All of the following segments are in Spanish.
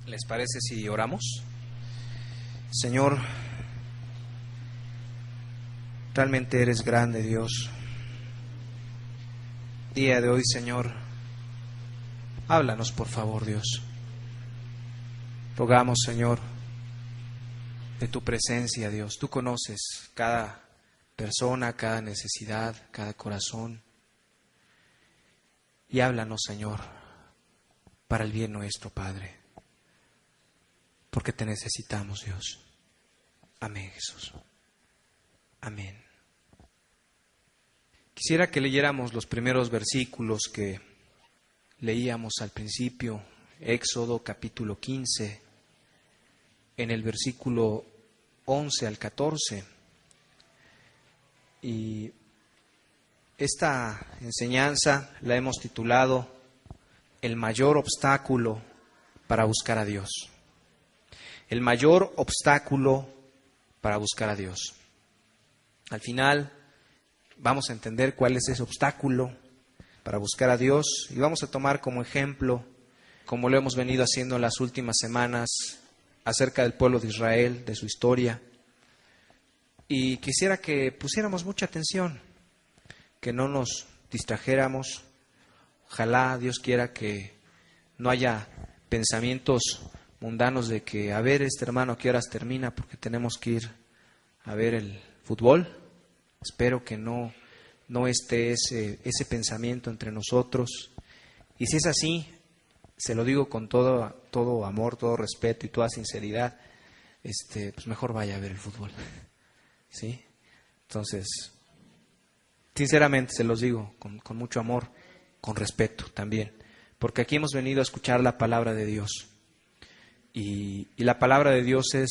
¿Les parece si oramos? Señor, realmente eres grande, Dios. Día de hoy, Señor, háblanos, por favor, Dios. Rogamos, Señor, de tu presencia, Dios. Tú conoces cada persona, cada necesidad, cada corazón. Y háblanos, Señor, para el bien nuestro, Padre. Porque te necesitamos, Dios. Amén, Jesús. Amén. Quisiera que leyéramos los primeros versículos que leíamos al principio. Éxodo capítulo 15, en el versículo 11 al 14. Y esta enseñanza la hemos titulado El mayor obstáculo para buscar a Dios. El mayor obstáculo para buscar a Dios. Al final vamos a entender cuál es ese obstáculo para buscar a Dios y vamos a tomar como ejemplo, como lo hemos venido haciendo en las últimas semanas, acerca del pueblo de Israel, de su historia. Y quisiera que pusiéramos mucha atención, que no nos distrajéramos. Ojalá Dios quiera que no haya pensamientos mundanos de que, a ver, este hermano, ¿a qué horas termina? Porque tenemos que ir a ver el fútbol. Espero que no esté ese pensamiento entre nosotros. Y si es así, se lo digo con todo amor, todo respeto y toda sinceridad, pues mejor vaya a ver el fútbol. ¿Sí? Entonces, sinceramente se los digo, con mucho amor, con respeto también, porque aquí hemos venido a escuchar la palabra de Dios. Y la palabra de Dios es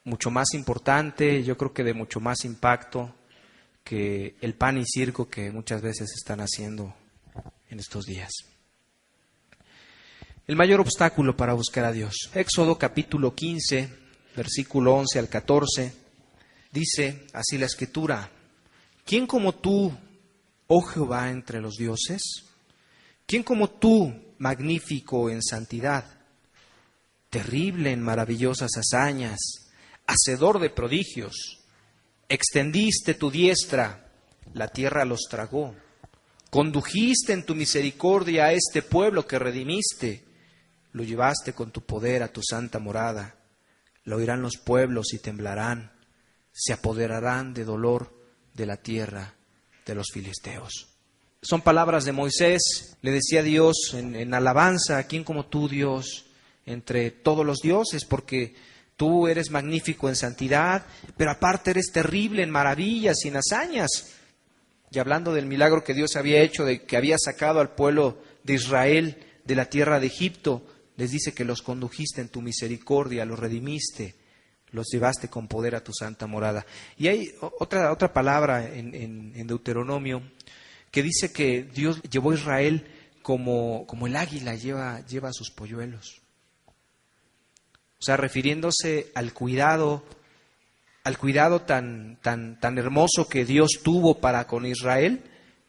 mucho más importante, yo creo que de mucho más impacto que el pan y circo que muchas veces están haciendo en estos días. El mayor obstáculo para buscar a Dios. Éxodo capítulo 15, versículo 11 al 14, dice así la Escritura: ¿Quién como tú, oh Jehová, entre los dioses? ¿Quién como tú, magnífico en santidad, terrible en maravillosas hazañas, hacedor de prodigios? Extendiste tu diestra, la tierra los tragó. Condujiste en tu misericordia a este pueblo que redimiste. Lo llevaste con tu poder a tu santa morada. Lo oirán los pueblos y temblarán. Se apoderarán de dolor de la tierra de los filisteos. Son palabras de Moisés. Le decía Dios en alabanza: ¿quién como tú, Dios, entre todos los dioses? Porque tú eres magnífico en santidad, pero aparte eres terrible en maravillas y en hazañas. Y hablando del milagro que Dios había hecho, de que había sacado al pueblo de Israel de la tierra de Egipto, les dice que los condujiste en tu misericordia, los redimiste, los llevaste con poder a tu santa morada. Y hay otra palabra en Deuteronomio que dice que Dios llevó a Israel como el águila lleva a sus polluelos. O sea, refiriéndose al cuidado tan hermoso que Dios tuvo para con Israel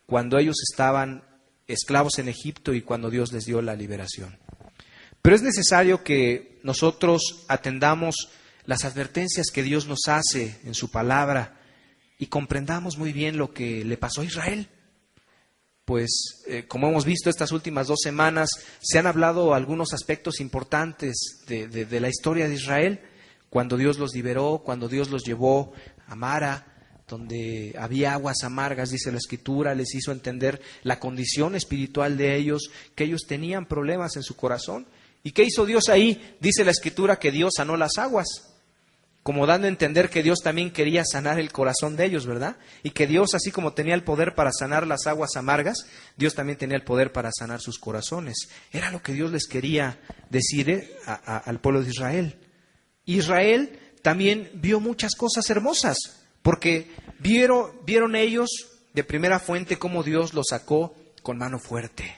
cuando ellos estaban esclavos en Egipto y cuando Dios les dio la liberación. Pero es necesario que nosotros atendamos las advertencias que Dios nos hace en su palabra y comprendamos muy bien lo que le pasó a Israel. Pues, como hemos visto estas últimas 2 semanas, se han hablado algunos aspectos importantes de la historia de Israel, cuando Dios los liberó, cuando Dios los llevó a Mara, donde había aguas amargas, dice la Escritura, les hizo entender la condición espiritual de ellos, que ellos tenían problemas en su corazón. ¿Y qué hizo Dios ahí? Dice la Escritura que Dios sanó las aguas, como dando a entender que Dios también quería sanar el corazón de ellos, ¿verdad? Y que Dios, así como tenía el poder para sanar las aguas amargas, Dios también tenía el poder para sanar sus corazones. Era lo que Dios les quería decir al pueblo de Israel. Israel también vio muchas cosas hermosas, porque vieron ellos de primera fuente cómo Dios los sacó con mano fuerte,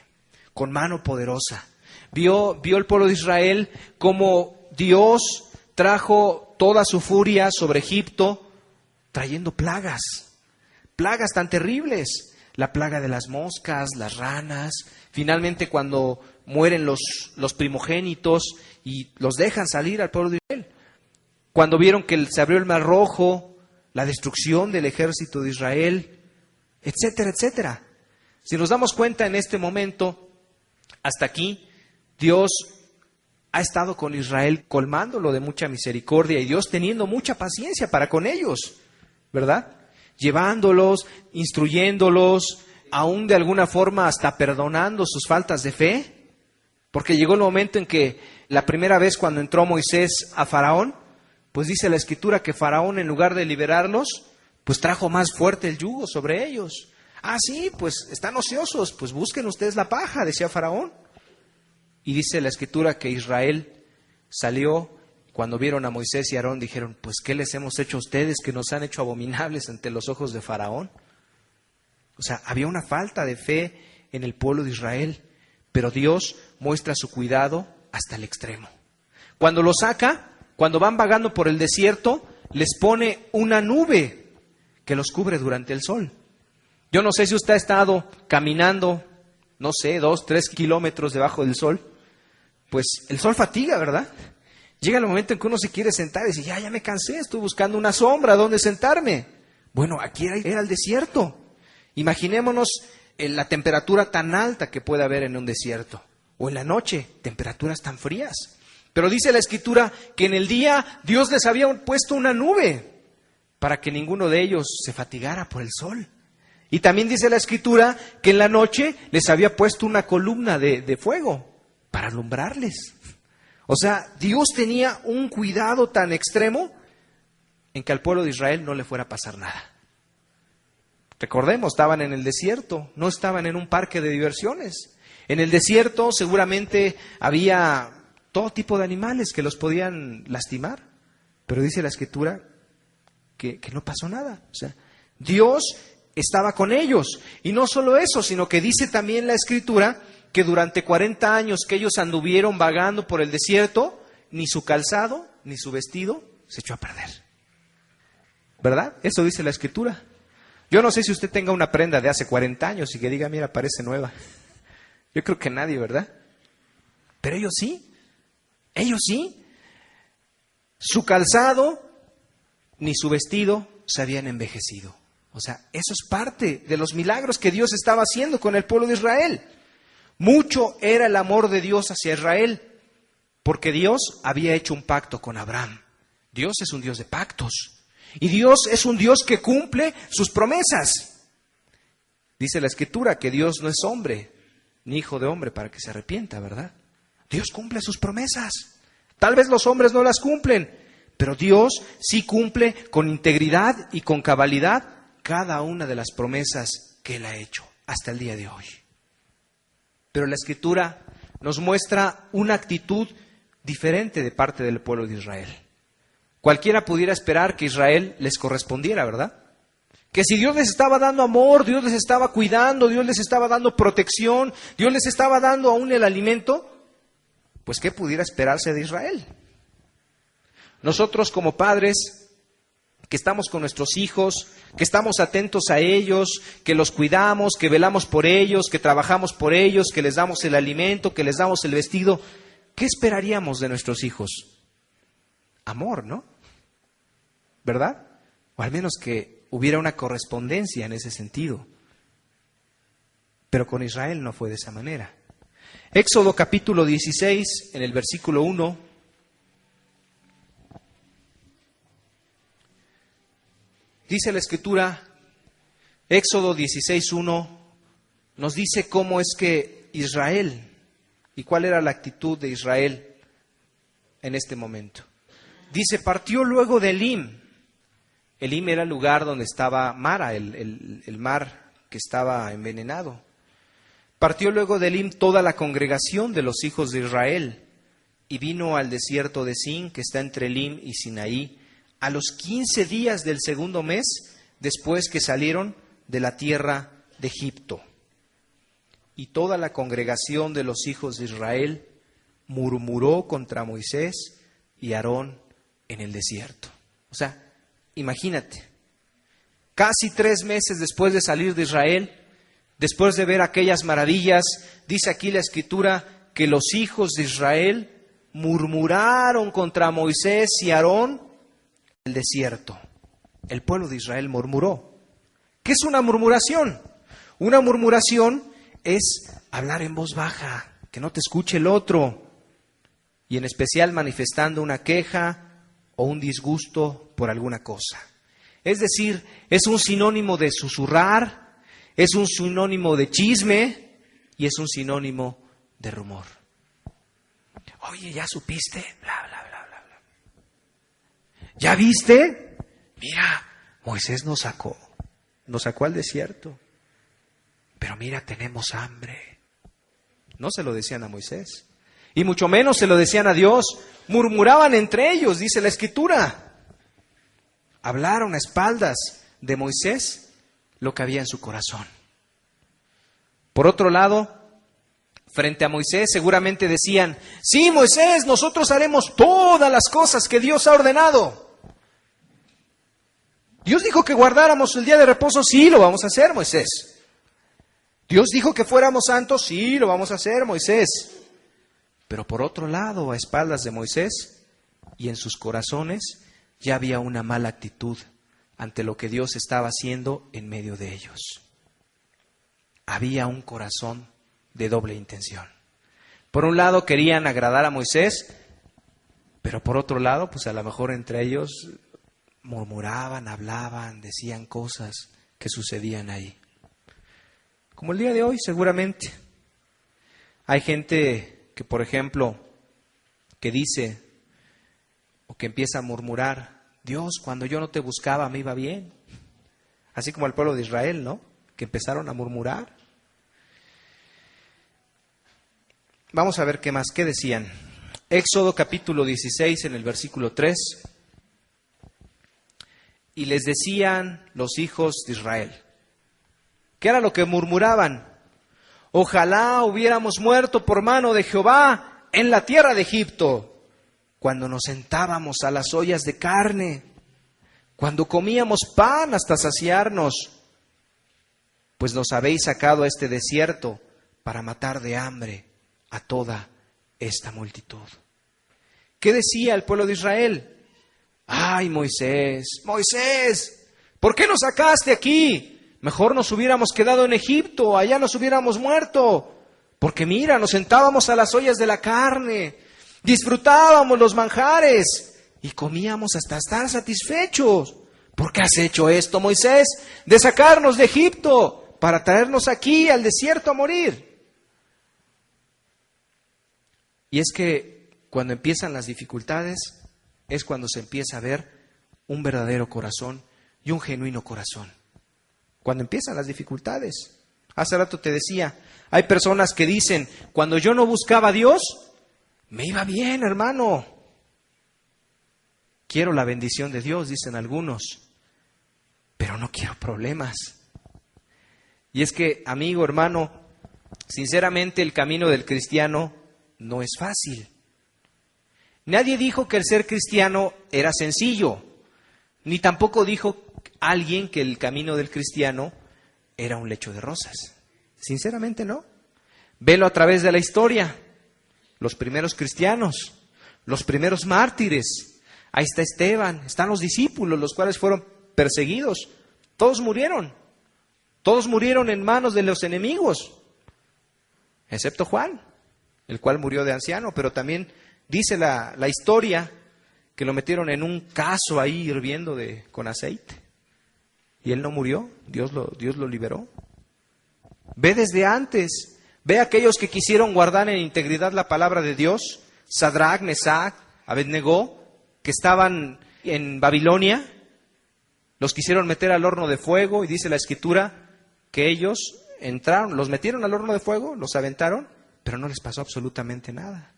con mano poderosa. Vio el pueblo de Israel cómo Dios trajo toda su furia sobre Egipto, trayendo plagas tan terribles. La plaga de las moscas, las ranas. Finalmente, cuando mueren los primogénitos y los dejan salir al pueblo de Israel. Cuando vieron que se abrió el Mar Rojo, la destrucción del ejército de Israel, etcétera, etcétera. Si nos damos cuenta en este momento, hasta aquí, Dios ha estado con Israel colmándolo de mucha misericordia y Dios teniendo mucha paciencia para con ellos, ¿verdad? Llevándolos, instruyéndolos, aún de alguna forma hasta perdonando sus faltas de fe, porque llegó el momento en que la primera vez cuando entró Moisés a Faraón, pues dice la Escritura que Faraón, en lugar de liberarlos, pues trajo más fuerte el yugo sobre ellos. Ah, sí, pues están ociosos, pues busquen ustedes la paja, decía Faraón. Y dice la Escritura que Israel salió, cuando vieron a Moisés y Aarón, dijeron, pues ¿qué les hemos hecho a ustedes que nos han hecho abominables ante los ojos de Faraón? O sea, había una falta de fe en el pueblo de Israel, pero Dios muestra su cuidado hasta el extremo. Cuando los saca, cuando van vagando por el desierto, les pone una nube que los cubre durante el sol. Yo no sé si usted ha estado caminando, no sé, 2, 3 kilómetros debajo del sol. Pues el sol fatiga, ¿verdad? Llega el momento en que uno se quiere sentar y dice, ya me cansé, estoy buscando una sombra donde sentarme. Bueno, aquí era el desierto. Imaginémonos la temperatura tan alta que puede haber en un desierto. O en la noche, temperaturas tan frías. Pero dice la Escritura que en el día Dios les había puesto una nube para que ninguno de ellos se fatigara por el sol. Y también dice la Escritura que en la noche les había puesto una columna de fuego para alumbrarles. O sea, Dios tenía un cuidado tan extremo en que al pueblo de Israel no le fuera a pasar nada. Recordemos, estaban en el desierto, no estaban en un parque de diversiones. En el desierto seguramente había todo tipo de animales que los podían lastimar. Pero dice la Escritura que no pasó nada. O sea, Dios estaba con ellos. Y no solo eso, sino que dice también la Escritura que durante 40 años que ellos anduvieron vagando por el desierto, ni su calzado, ni su vestido se echó a perder. ¿Verdad? Eso dice la Escritura. Yo no sé si usted tenga una prenda de hace 40 años y que diga, mira, parece nueva. Yo creo que nadie, ¿verdad? Pero ellos sí. Ellos sí. Su calzado ni su vestido se habían envejecido. O sea, eso es parte de los milagros que Dios estaba haciendo con el pueblo de Israel. Mucho era el amor de Dios hacia Israel, porque Dios había hecho un pacto con Abraham. Dios es un Dios de pactos. Y Dios es un Dios que cumple sus promesas. Dice la Escritura que Dios no es hombre, ni hijo de hombre para que se arrepienta, ¿verdad? Dios cumple sus promesas. Tal vez los hombres no las cumplen, pero Dios sí cumple con integridad y con cabalidad cada una de las promesas que Él ha hecho hasta el día de hoy. Pero la Escritura nos muestra una actitud diferente de parte del pueblo de Israel. Cualquiera pudiera esperar que Israel les correspondiera, ¿verdad? Que si Dios les estaba dando amor, Dios les estaba cuidando, Dios les estaba dando protección, Dios les estaba dando aún el alimento, pues ¿qué pudiera esperarse de Israel? Nosotros como padres, que estamos con nuestros hijos, que estamos atentos a ellos, que los cuidamos, que velamos por ellos, que trabajamos por ellos, que les damos el alimento, que les damos el vestido, ¿qué esperaríamos de nuestros hijos? Amor, ¿no? ¿Verdad? O al menos que hubiera una correspondencia en ese sentido. Pero con Israel no fue de esa manera. Éxodo capítulo 16, en el versículo 1. Dice la Escritura, Éxodo 16:1, nos dice cómo es que Israel, y cuál era la actitud de Israel en este momento. Dice, partió luego de Elim. Elim era el lugar donde estaba Mara, el mar que estaba envenenado. Partió luego de Elim toda la congregación de los hijos de Israel, y vino al desierto de Sin, que está entre Elim y Sinaí, a los 15 días del segundo mes, después que salieron de la tierra de Egipto. Y toda la congregación de los hijos de Israel murmuró contra Moisés y Aarón en el desierto. O sea, imagínate, casi 3 meses después de salir de Israel, después de ver aquellas maravillas, dice aquí la Escritura que los hijos de Israel murmuraron contra Moisés y Aarón en el desierto. El pueblo de Israel murmuró. ¿Qué es una murmuración? Una murmuración es hablar en voz baja, que no te escuche el otro, y en especial manifestando una queja o un disgusto por alguna cosa. Es decir, es un sinónimo de susurrar, es un sinónimo de chisme y es un sinónimo de rumor. Oye, ¿ya supiste? Bla, bla, bla, bla, bla. ¿Ya viste? Mira, Moisés nos sacó al desierto. Pero mira, tenemos hambre. No se lo decían a Moisés. Y mucho menos se lo decían a Dios. Murmuraban entre ellos, dice la Escritura. Hablaron a espaldas de Moisés lo que había en su corazón. Por otro lado, frente a Moisés seguramente decían: sí, Moisés, nosotros haremos todas las cosas que Dios ha ordenado. Dios dijo que guardáramos el día de reposo, sí, lo vamos a hacer, Moisés. Dios dijo que fuéramos santos, sí, lo vamos a hacer, Moisés. Pero por otro lado, a espaldas de Moisés y en sus corazones, ya había una mala actitud ante lo que Dios estaba haciendo en medio de ellos. Había un corazón de doble intención. Por un lado querían agradar a Moisés, pero por otro lado, pues a lo mejor entre ellos murmuraban, hablaban, decían cosas que sucedían ahí. Como el día de hoy, seguramente. Hay gente que, por ejemplo, que dice o que empieza a murmurar: Dios, cuando yo no te buscaba me iba bien. Así como el pueblo de Israel, ¿no? Que empezaron a murmurar. Vamos a ver qué más, qué decían. Éxodo capítulo 16 en el versículo 3. Y les decían los hijos de Israel. ¿Qué era lo que murmuraban? Ojalá hubiéramos muerto por mano de Jehová en la tierra de Egipto, cuando nos sentábamos a las ollas de carne, cuando comíamos pan hasta saciarnos, pues nos habéis sacado a este desierto para matar de hambre a toda esta multitud. ¿Qué decía el pueblo de Israel? Ay, Moisés, Moisés, ¿por qué nos sacaste aquí? Mejor nos hubiéramos quedado en Egipto, allá nos hubiéramos muerto. Porque mira, nos sentábamos a las ollas de la carne, disfrutábamos los manjares y comíamos hasta estar satisfechos. ¿Por qué has hecho esto, Moisés? De sacarnos de Egipto para traernos aquí al desierto a morir. Y es que cuando empiezan las dificultades, es cuando se empieza a ver un verdadero corazón y un genuino corazón. Cuando empiezan las dificultades. Hace rato te decía, hay personas que dicen: cuando yo no buscaba a Dios, me iba bien, hermano. Quiero la bendición de Dios, dicen algunos, pero no quiero problemas. Y es que, amigo, hermano, sinceramente el camino del cristiano no es fácil. Nadie dijo que el ser cristiano era sencillo, ni tampoco dijo alguien que el camino del cristiano era un lecho de rosas. Sinceramente no. Velo a través de la historia. Los primeros cristianos, los primeros mártires. Ahí está Esteban, están los discípulos, los cuales fueron perseguidos. Todos murieron. Todos murieron en manos de los enemigos, excepto Juan, el cual murió de anciano, pero también dice la historia que lo metieron en un cazo ahí hirviendo con aceite. Y él no murió, Dios lo liberó. Ve desde antes, ve a aquellos que quisieron guardar en integridad la palabra de Dios, Sadrach, Mesach, Abednego, que estaban en Babilonia, los quisieron meter al horno de fuego, y dice la Escritura que ellos entraron, los metieron al horno de fuego, los aventaron, pero no les pasó absolutamente nada.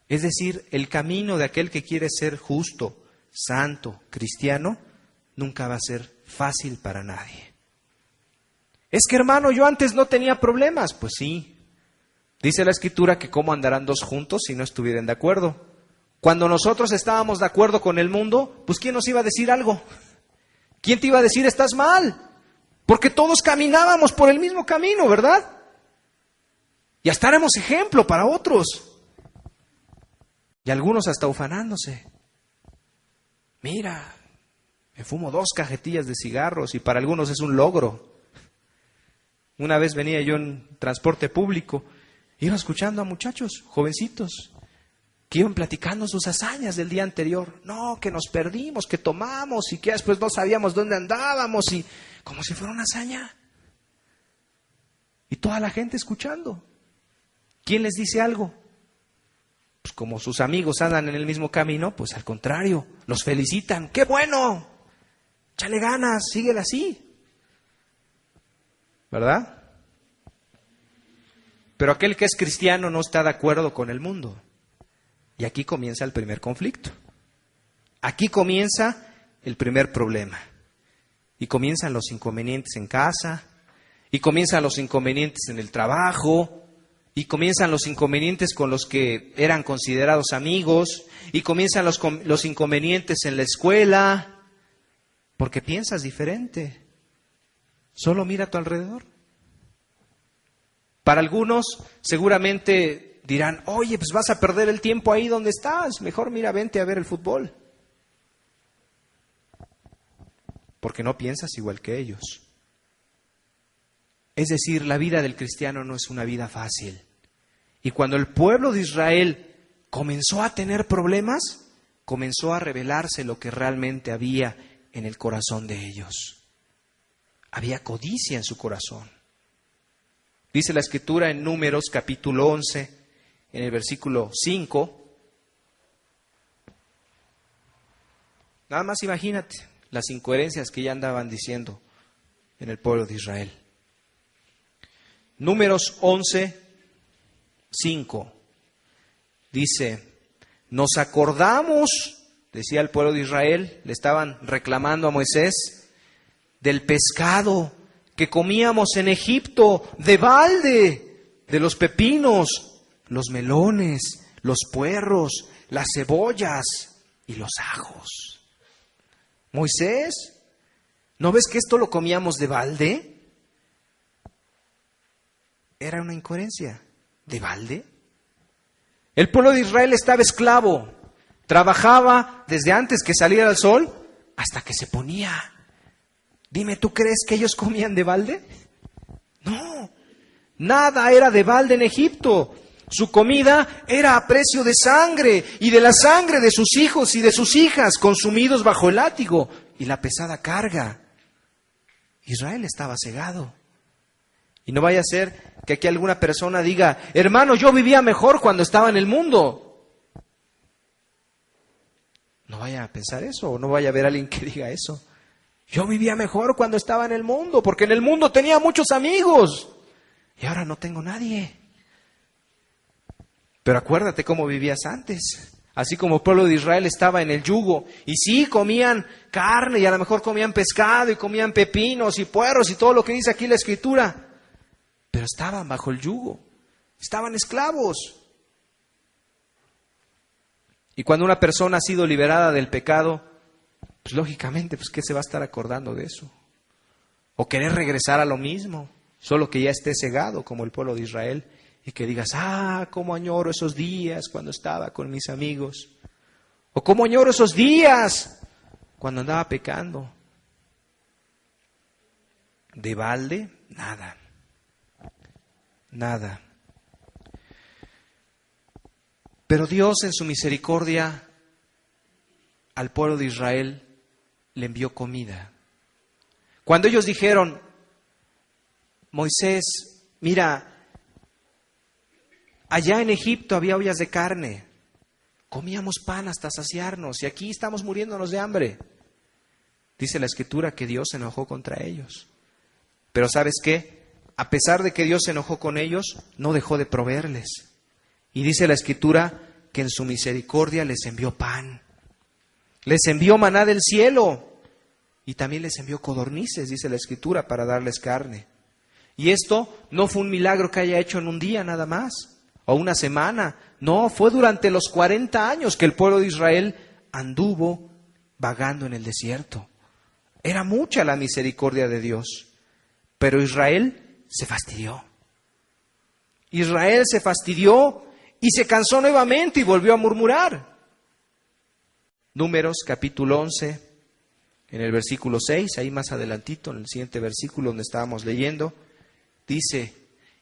Es decir, el camino de aquel que quiere ser justo, santo, cristiano, nunca va a ser fácil para nadie. Es que, hermano, yo antes no tenía problemas. Pues sí, dice la Escritura que cómo andarán dos juntos si no estuvieran de acuerdo. Cuando nosotros estábamos de acuerdo con el mundo, pues ¿quién nos iba a decir algo? ¿Quién te iba a decir estás mal? Porque todos caminábamos por el mismo camino, ¿verdad? Y hasta éramos ejemplo para otros. Y algunos hasta ufanándose. Mira, me fumo 2 cajetillas de cigarros y para algunos es un logro. Una vez venía yo en transporte público, iba escuchando a muchachos, jovencitos, que iban platicando sus hazañas del día anterior. No, que nos perdimos, que tomamos y que después no sabíamos dónde andábamos y como si fuera una hazaña. Y toda la gente escuchando. ¿Quién les dice algo? Pues como sus amigos andan en el mismo camino, pues al contrario, los felicitan. ¡Qué bueno! ¡Échale ganas! ¡Síguela así! ¿Verdad? Pero aquel que es cristiano no está de acuerdo con el mundo. Y aquí comienza el primer conflicto. Aquí comienza el primer problema. Y comienzan los inconvenientes en casa, y comienzan los inconvenientes en el trabajo, y comienzan los inconvenientes con los que eran considerados amigos, y comienzan los inconvenientes en la escuela, porque piensas diferente. Solo mira a tu alrededor. Para algunos seguramente dirán, oye, pues vas a perder el tiempo ahí donde estás, mejor mira, vente a ver el fútbol. Porque no piensas igual que ellos. Es decir, la vida del cristiano no es una vida fácil. Y cuando el pueblo de Israel comenzó a tener problemas, comenzó a revelarse lo que realmente había en el corazón de ellos. Había codicia en su corazón. Dice la Escritura en Números capítulo 11, en el versículo 5. Nada más imagínate las incoherencias que ya andaban diciendo en el pueblo de Israel. Números 11, 5. Dice, nos acordamos, decía el pueblo de Israel, le estaban reclamando a Moisés, del pescado que comíamos en Egipto, de balde, de los pepinos, los melones, los puerros, las cebollas y los ajos. Moisés, ¿no ves que esto lo comíamos de balde? Era una incoherencia. ¿De balde? El pueblo de Israel estaba esclavo. Trabajaba desde antes que saliera el sol hasta que se ponía. Dime, ¿tú crees que ellos comían de balde? No, nada era de balde en Egipto. Su comida era a precio de sangre y de la sangre de sus hijos y de sus hijas consumidos bajo el látigo y la pesada carga. Israel estaba cegado. Y no vaya a ser que aquí alguna persona diga, hermano, yo vivía mejor cuando estaba en el mundo. No vaya a pensar eso, o no vaya a haber alguien que diga eso. Yo vivía mejor cuando estaba en el mundo, porque en el mundo tenía muchos amigos. Y ahora no tengo nadie. Pero acuérdate cómo vivías antes. Así como el pueblo de Israel estaba en el yugo. Y sí, comían carne y a lo mejor comían pescado y comían pepinos y puerros y todo lo que dice aquí la Escritura. Pero estaban bajo el yugo. Estaban esclavos. Y cuando una persona ha sido liberada del pecado, pues lógicamente, pues ¿qué se va a estar acordando de eso? O querer regresar a lo mismo, solo que ya esté cegado como el pueblo de Israel y que digas, cómo añoro esos días cuando estaba con mis amigos. O cómo añoro esos días cuando andaba pecando. De balde, nada. Nada. Pero Dios en su misericordia al pueblo de Israel le envió comida. Cuando ellos dijeron, Moisés, mira, allá en Egipto había ollas de carne, comíamos pan hasta saciarnos y aquí estamos muriéndonos de hambre. Dice la Escritura que Dios se enojó contra ellos. Pero ¿sabes qué? A pesar de que Dios se enojó con ellos, no dejó de proveerles. Y dice la Escritura que en su misericordia les envió pan. Les envió maná del cielo. Y también les envió codornices, dice la Escritura, para darles carne. Y esto no fue un milagro que haya hecho en un día nada más, o una semana. No, fue durante los 40 años que el pueblo de Israel anduvo vagando en el desierto. Era mucha la misericordia de Dios. Pero Israel se fastidió. Israel se fastidió y se cansó nuevamente y volvió a murmurar. Números capítulo 11, en el versículo 6, ahí más adelantito, en el siguiente versículo donde estábamos leyendo, dice: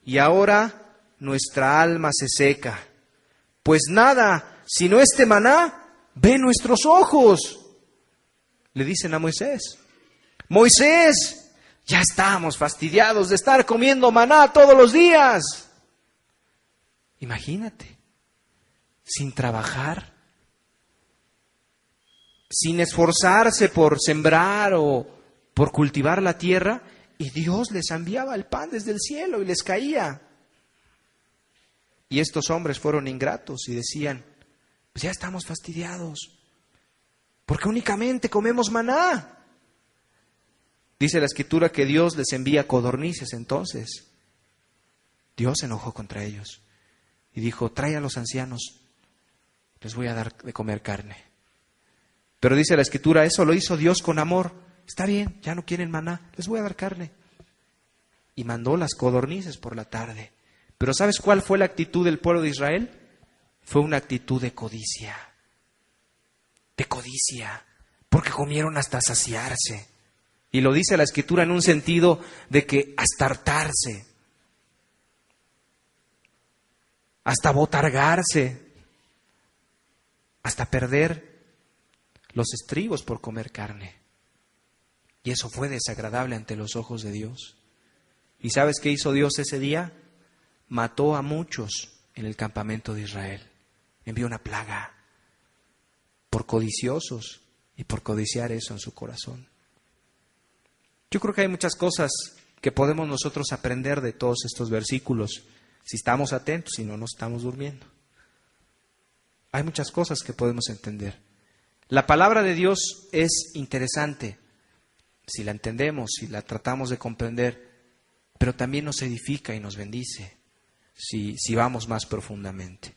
y ahora nuestra alma se seca, pues nada, sino este maná, ve nuestros ojos. Le dicen a Moisés: Moisés, ya estamos fastidiados de estar comiendo maná todos los días. Imagínate, sin trabajar, sin esforzarse por sembrar o por cultivar la tierra, y Dios les enviaba el pan desde el cielo y les caía. Y estos hombres fueron ingratos y decían: pues ya estamos fastidiados, porque únicamente comemos maná. Dice la Escritura que Dios les envía codornices. Entonces Dios se enojó contra ellos y dijo: trae a los ancianos, les voy a dar de comer carne. Pero dice la Escritura, eso lo hizo Dios con amor. Está bien, ya no quieren maná, les voy a dar carne. Y mandó las codornices por la tarde. Pero ¿sabes cuál fue la actitud del pueblo de Israel? Fue una actitud de codicia. De codicia, porque comieron hasta saciarse. Y lo dice la Escritura en un sentido de que hasta hartarse, hasta botargarse, hasta perder los estribos por comer carne. Y eso fue desagradable ante los ojos de Dios. ¿Y sabes qué hizo Dios ese día? Mató a muchos en el campamento de Israel. Envió una plaga por codiciosos y por codiciar eso en su corazón. Yo creo que hay muchas cosas que podemos nosotros aprender de todos estos versículos, si estamos atentos, si no nos estamos durmiendo. Hay muchas cosas que podemos entender. La palabra de Dios es interesante, si la entendemos, si la tratamos de comprender, pero también nos edifica y nos bendice, si vamos más profundamente.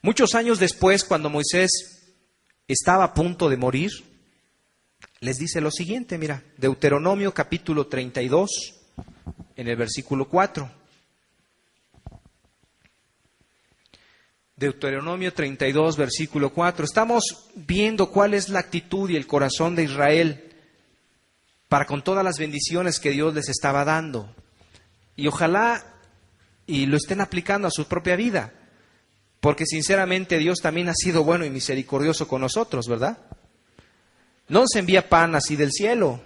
Muchos años después, cuando Moisés estaba a punto de morir, les dice lo siguiente, mira, Deuteronomio capítulo 32, en el versículo 4. Deuteronomio 32, versículo 4. Estamos viendo cuál es la actitud y el corazón de Israel para con todas las bendiciones que Dios les estaba dando. Y ojalá y lo estén aplicando a su propia vida, porque sinceramente Dios también ha sido bueno y misericordioso con nosotros, ¿verdad? No nos envía pan así del cielo.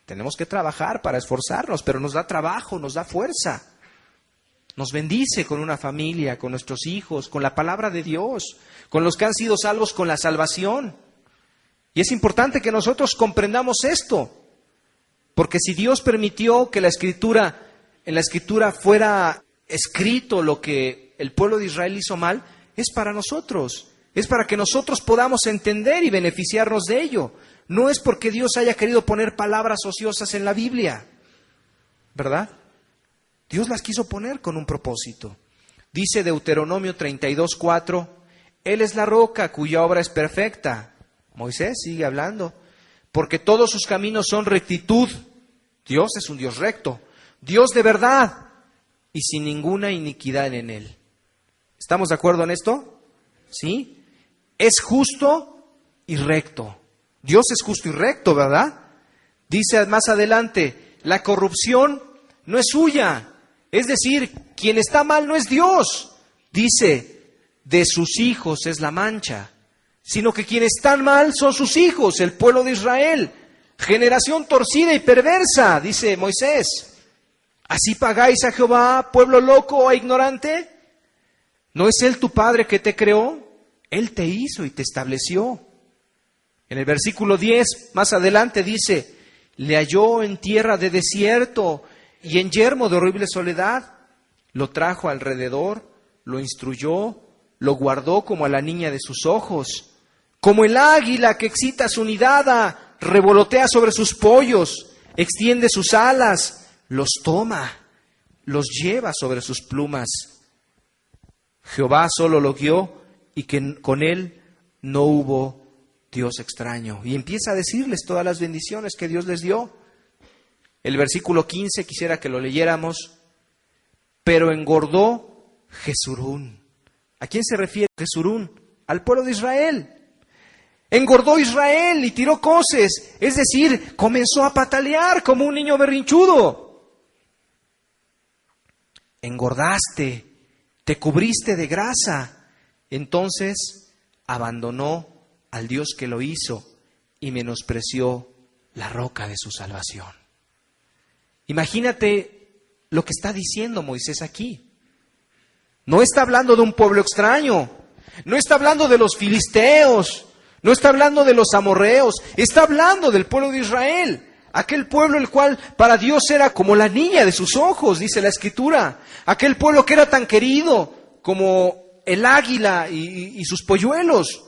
Tenemos que trabajar para esforzarnos, pero nos da trabajo, nos da fuerza. Nos bendice con una familia, con nuestros hijos, con la palabra de Dios, con los que han sido salvos con la salvación. Y es importante que nosotros comprendamos esto, porque si Dios permitió que en la Escritura fuera escrito lo que el pueblo de Israel hizo mal, es para nosotros. Es para que nosotros podamos entender y beneficiarnos de ello. No es porque Dios haya querido poner palabras ociosas en la Biblia, ¿verdad? Dios las quiso poner con un propósito. Dice Deuteronomio 32:4, Él es la roca cuya obra es perfecta. Moisés sigue hablando. Porque todos sus caminos son rectitud. Dios es un Dios recto, Dios de verdad y sin ninguna iniquidad en Él. ¿Estamos de acuerdo en esto? ¿Sí? Es justo y recto. Dios es justo y recto, ¿verdad? Dice más adelante, la corrupción no es suya. Es decir, quien está mal no es Dios. Dice, de sus hijos es la mancha. Sino que quienes están mal son sus hijos, el pueblo de Israel. Generación torcida y perversa, dice Moisés. ¿Así pagáis a Jehová, pueblo loco e ignorante? ¿No es Él tu Padre que te creó? Él te hizo y te estableció. En el versículo 10, más adelante dice, le halló en tierra de desierto y en yermo de horrible soledad. Lo trajo alrededor, lo instruyó, lo guardó como a la niña de sus ojos. Como el águila que excita su nidada, revolotea sobre sus pollos, extiende sus alas, los toma, los lleva sobre sus plumas. Jehová solo lo guió y que con él no hubo Dios extraño. Y empieza a decirles todas las bendiciones que Dios les dio. El versículo 15, quisiera que lo leyéramos. pero engordó Jesurún. ¿A quién se refiere Jesurún? Al pueblo de Israel. Engordó Israel y tiró coces, es decir, comenzó a patalear como un niño berrinchudo. Engordaste, te cubriste de grasa. Entonces abandonó al Dios que lo hizo y menospreció la roca de su salvación. Imagínate lo que está diciendo Moisés aquí. No está hablando de un pueblo extraño, no está hablando de los filisteos, no está hablando de los amorreos, está hablando del pueblo de Israel, aquel pueblo el cual para Dios era como la niña de sus ojos, dice la Escritura, aquel pueblo que era tan querido como el águila y sus polluelos.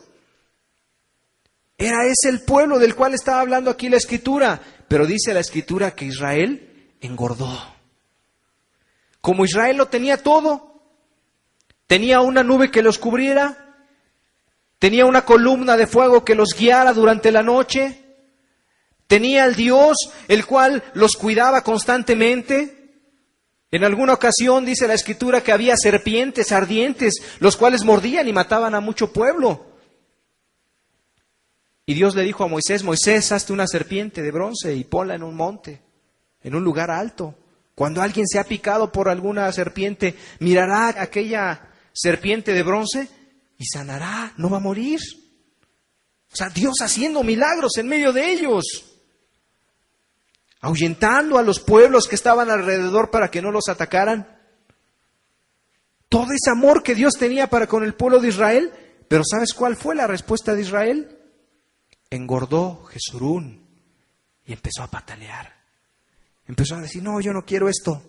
Era ese el pueblo del cual estaba hablando aquí la Escritura, pero dice la Escritura que Israel engordó. Como Israel lo tenía todo, tenía una nube que los cubriera, tenía una columna de fuego que los guiara durante la noche, tenía al Dios el cual los cuidaba constantemente. En alguna ocasión dice la Escritura que había serpientes ardientes, los cuales mordían y mataban a mucho pueblo. Y Dios le dijo a Moisés: Moisés, hazte una serpiente de bronce y ponla en un monte, en un lugar alto. Cuando alguien se ha picado por alguna serpiente, mirará aquella serpiente de bronce y sanará, no va a morir. O sea, Dios haciendo milagros en medio de ellos, ahuyentando a los pueblos que estaban alrededor para que no los atacaran. Todo ese amor que Dios tenía para con el pueblo de Israel. Pero ¿sabes cuál fue la respuesta de Israel? Engordó Jesurún y empezó a patalear. Empezó a decir: no, yo no quiero esto.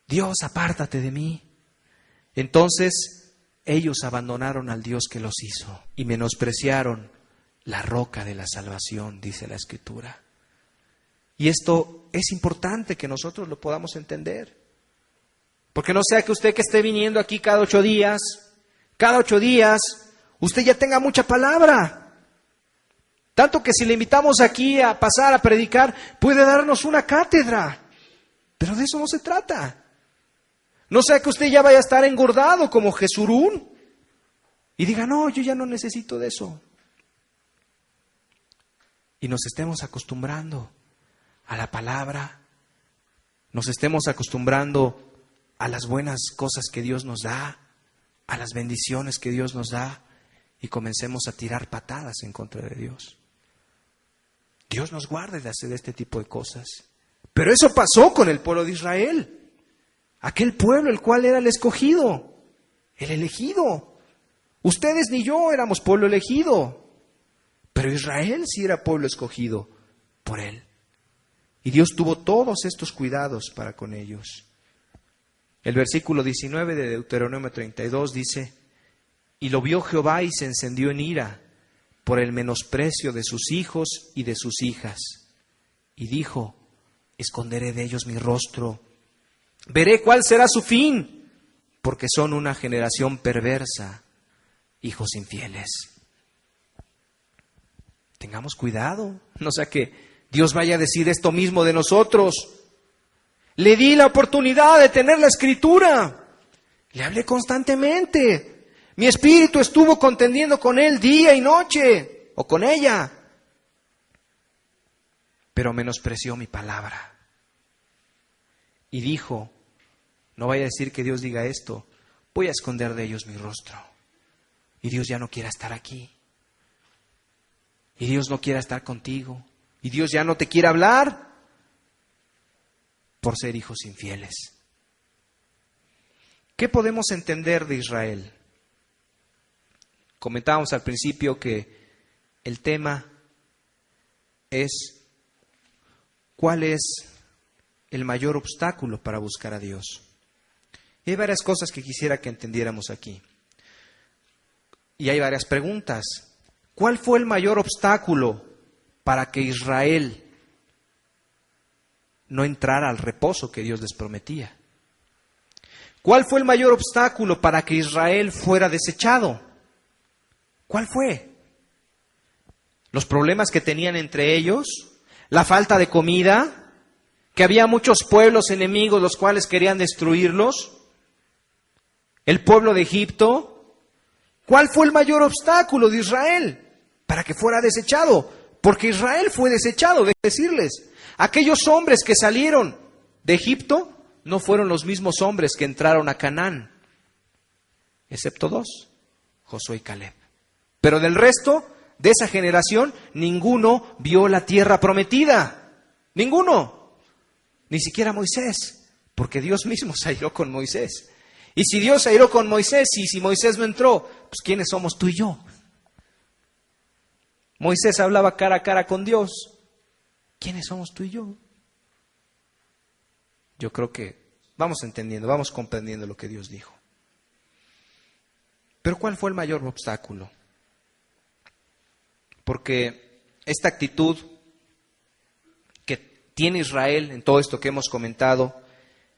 Dios, apártate de mí. Entonces ellos abandonaron al Dios que los hizo y menospreciaron la roca de la salvación, dice la Escritura. Y esto es importante que nosotros lo podamos entender. Porque no sea que usted que esté viniendo aquí cada 8 días, usted ya tenga mucha palabra. Tanto que si le invitamos aquí a pasar a predicar, puede darnos una cátedra. Pero de eso no se trata. No sea que usted ya vaya a estar engordado como Jesurún y diga: no, yo ya no necesito de eso. Y nos estemos acostumbrando a la palabra, nos estemos acostumbrando a las buenas cosas que Dios nos da, a las bendiciones que Dios nos da, y comencemos a tirar patadas en contra de Dios. Dios nos guarde de hacer este tipo de cosas. Pero eso pasó con el pueblo de Israel. Aquel pueblo el cual era el escogido, el elegido. Ustedes ni yo éramos pueblo elegido, pero Israel sí era pueblo escogido por él. Y Dios tuvo todos estos cuidados para con ellos. El versículo 19 de Deuteronomio 32 dice: y lo vio Jehová y se encendió en ira por el menosprecio de sus hijos y de sus hijas. Y dijo: esconderé de ellos mi rostro, veré cuál será su fin, porque son una generación perversa, hijos infieles. Tengamos cuidado, no sea que Dios vaya a decir esto mismo de nosotros. Le di la oportunidad de tener la Escritura, le hablé constantemente, mi espíritu estuvo contendiendo con él día y noche, o con ella, pero menospreció mi palabra. Y dijo: no vaya a decir que Dios diga esto, voy a esconder de ellos mi rostro. Y Dios ya no quiera estar aquí. Y Dios no quiera estar contigo. Y Dios ya no te quiere hablar por ser hijos infieles. ¿Qué podemos entender de Israel? Comentábamos al principio que el tema es: ¿cuál es el mayor obstáculo para buscar a Dios? Y hay varias cosas que quisiera que entendiéramos aquí. Y hay varias preguntas. ¿Cuál fue el mayor obstáculo para que Israel no entrara al reposo que Dios les prometía? ¿Cuál fue el mayor obstáculo para que Israel fuera desechado? ¿Cuál fue? ¿Los problemas que tenían entre ellos? ¿La falta de comida? que había muchos pueblos enemigos los cuales querían destruirlos. El pueblo de Egipto. ¿Cuál fue el mayor obstáculo de Israel para que fuera desechado? Porque Israel fue desechado, de decirles. Aquellos hombres que salieron de Egipto no fueron los mismos hombres que entraron a Canaán, excepto dos, Josué y Caleb. Pero del resto de esa generación, ninguno vio la tierra prometida. Ninguno. Ni siquiera Moisés, porque Dios mismo se airó con Moisés. Y si Dios se airó con Moisés, y si Moisés no entró, pues ¿quiénes somos tú y yo? Moisés hablaba cara a cara con Dios. ¿Quiénes somos tú y yo? Yo creo que vamos entendiendo, vamos comprendiendo lo que Dios dijo. Pero ¿cuál fue el mayor obstáculo? Porque esta actitud que tiene Israel en todo esto que hemos comentado,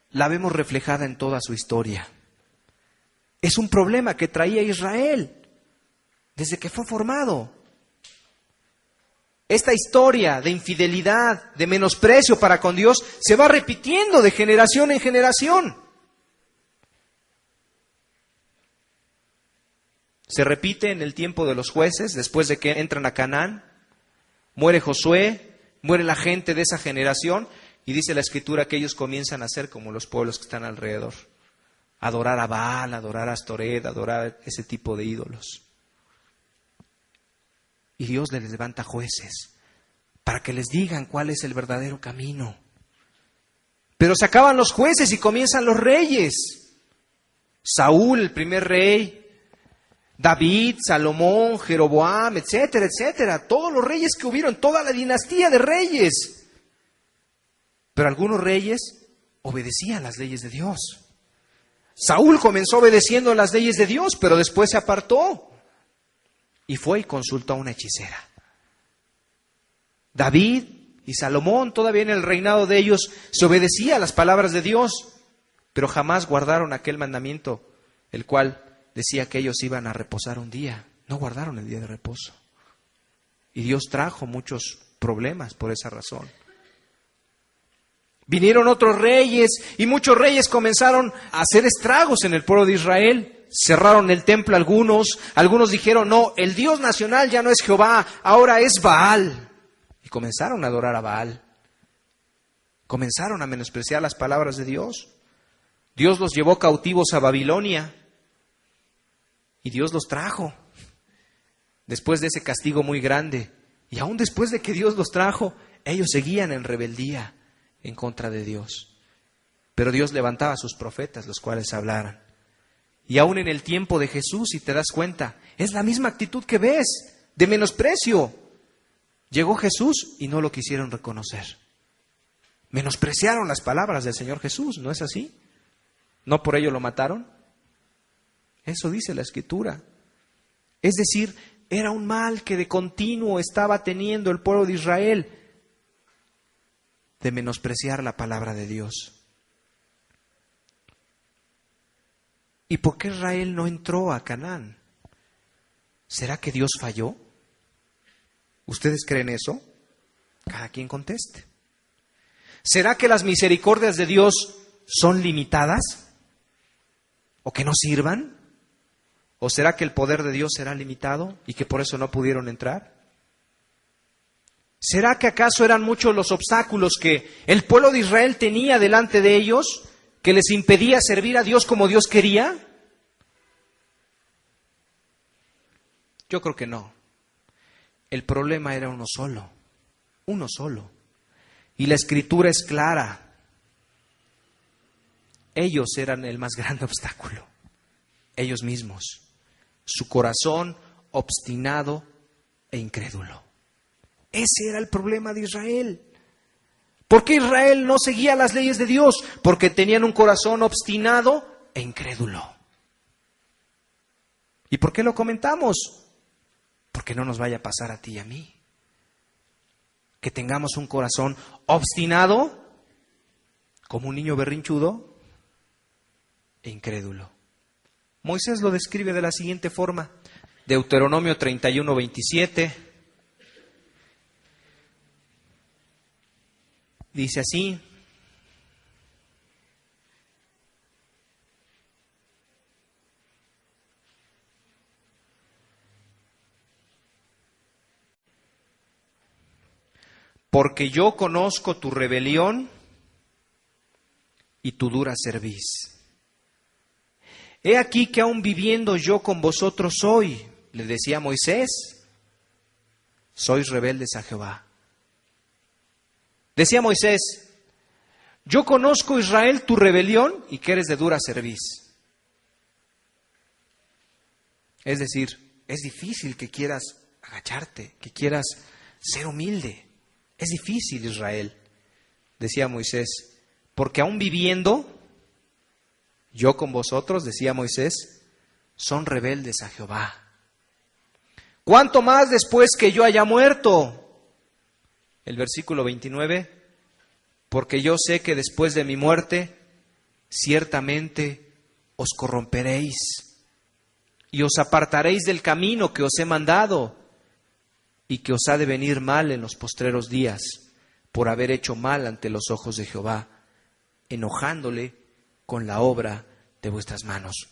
la vemos reflejada en toda su historia. Es un problema que traía Israel desde que fue formado. Esta historia de infidelidad, de menosprecio para con Dios, se va repitiendo de generación en generación. Se repite en el tiempo de los jueces, después de que entran a Canaán. Muere Josué, muere la gente de esa generación, y dice la Escritura que ellos comienzan a ser como los pueblos que están alrededor. Adorar a Baal, adorar a Astoret, adorar ese tipo de ídolos. Y Dios les levanta jueces para que les digan cuál es el verdadero camino. Pero se acaban los jueces y comienzan los reyes. Saúl, el primer rey, David, Salomón, Jeroboam, etcétera, etcétera. Todos los reyes que hubieron, toda la dinastía de reyes. Pero algunos reyes obedecían las leyes de Dios. Saúl comenzó obedeciendo las leyes de Dios, pero después se apartó. Y fue y consultó a una hechicera. David y Salomón, todavía en el reinado de ellos, se obedecía a las palabras de Dios, pero jamás guardaron aquel mandamiento, el cual decía que ellos iban a reposar un día. No guardaron el día de reposo. Y Dios trajo muchos problemas por esa razón. Vinieron otros reyes y muchos reyes comenzaron a hacer estragos en el pueblo de Israel. Cerraron el templo algunos dijeron, no, el Dios nacional ya no es Jehová, ahora es Baal. Y comenzaron a adorar a Baal. Comenzaron a menospreciar las palabras de Dios. Dios los llevó cautivos a Babilonia. Y Dios los trajo. Después de ese castigo muy grande. Y aún después de que Dios los trajo, ellos seguían en rebeldía en contra de Dios. Pero Dios levantaba a sus profetas, los cuales hablaran. Y aún en el tiempo de Jesús, si te das cuenta, es la misma actitud que ves, de menosprecio. Llegó Jesús y no lo quisieron reconocer. Menospreciaron las palabras del Señor Jesús, ¿no es así? ¿No por ello lo mataron? Eso dice la Escritura. Es decir, era un mal que de continuo estaba teniendo el pueblo de Israel, de menospreciar la palabra de Dios. ¿Y por qué Israel no entró a Canaán? ¿Será que Dios falló? ¿Ustedes creen eso? Cada quien conteste. ¿Será que las misericordias de Dios son limitadas? ¿O que no sirvan? ¿O será que el poder de Dios será limitado y que por eso no pudieron entrar? ¿Será que acaso eran muchos los obstáculos que el pueblo de Israel tenía delante de ellos, que les impedía servir a Dios como Dios quería? Yo creo que no. El problema era uno solo. Y la Escritura es clara. Ellos eran el más grande obstáculo. Ellos mismos. Su corazón obstinado e incrédulo. Ese era el problema de Israel. ¿Por qué Israel no seguía las leyes de Dios? Porque tenían un corazón obstinado e incrédulo. ¿Y por qué lo comentamos? Porque no nos vaya a pasar a ti y a mí. Que tengamos un corazón obstinado, como un niño berrinchudo, e incrédulo. Moisés lo describe de la siguiente forma. Deuteronomio 31, 27. Dice así: porque yo conozco tu rebelión y tu dura cerviz. He aquí que aún viviendo yo con vosotros hoy, le decía Moisés, sois rebeldes a Jehová. Decía Moisés, yo conozco, Israel, tu rebelión y que eres de dura cerviz. Es decir, es difícil que quieras agacharte, que quieras ser humilde. Es difícil, Israel, decía Moisés, porque aún viviendo, yo con vosotros, decía Moisés, son rebeldes a Jehová. ¿Cuánto más después que yo haya muerto? El versículo 29, porque yo sé que después de mi muerte, ciertamente os corromperéis y os apartaréis del camino que os he mandado y que os ha de venir mal en los postreros días por haber hecho mal ante los ojos de Jehová, enojándole con la obra de vuestras manos.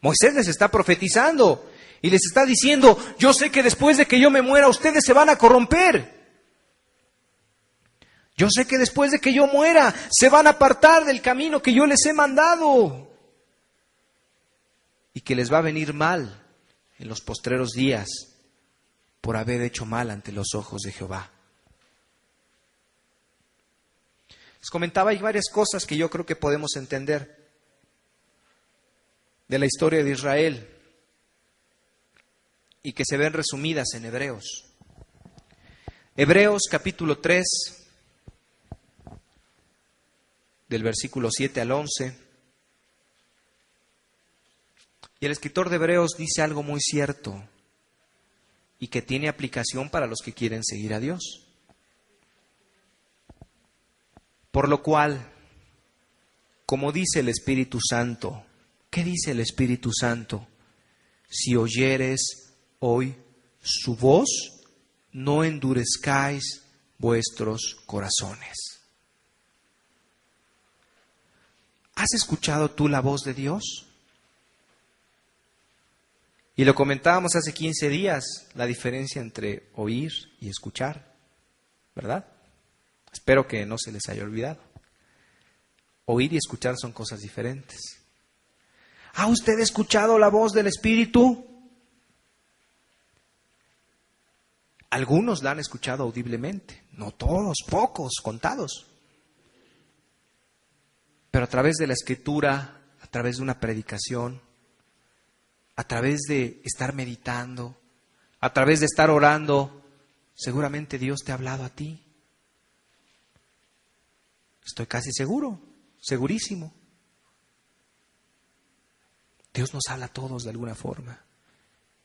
Moisés les está profetizando y les está diciendo, yo sé que después de que yo me muera, ustedes se van a corromper. Yo sé que después de que yo muera, se van a apartar del camino que yo les he mandado. Y que les va a venir mal en los postreros días por haber hecho mal ante los ojos de Jehová. Les comentaba, hay varias cosas que yo creo que podemos entender de la historia de Israel y que se ven resumidas en Hebreos. Hebreos capítulo 3, del versículo 7 al 11. Y el escritor de Hebreos dice algo muy cierto y que tiene aplicación para los que quieren seguir a Dios. Por lo cual, como dice el Espíritu Santo, ¿qué dice el Espíritu Santo? Si oyeres hoy su voz, no endurezcáis vuestros corazones. ¿Has escuchado tú la voz de Dios? Y lo comentábamos hace 15 días, la diferencia entre oír y escuchar, ¿verdad? Espero que no se les haya olvidado. Oír y escuchar son cosas diferentes. ¿Ha usted escuchado la voz del Espíritu? Algunos la han escuchado audiblemente, no todos, pocos, contados. Pero a través de la Escritura, a través de una predicación, a través de estar meditando, a través de estar orando, seguramente Dios te ha hablado a ti. Estoy casi seguro, segurísimo. Dios nos habla a todos de alguna forma.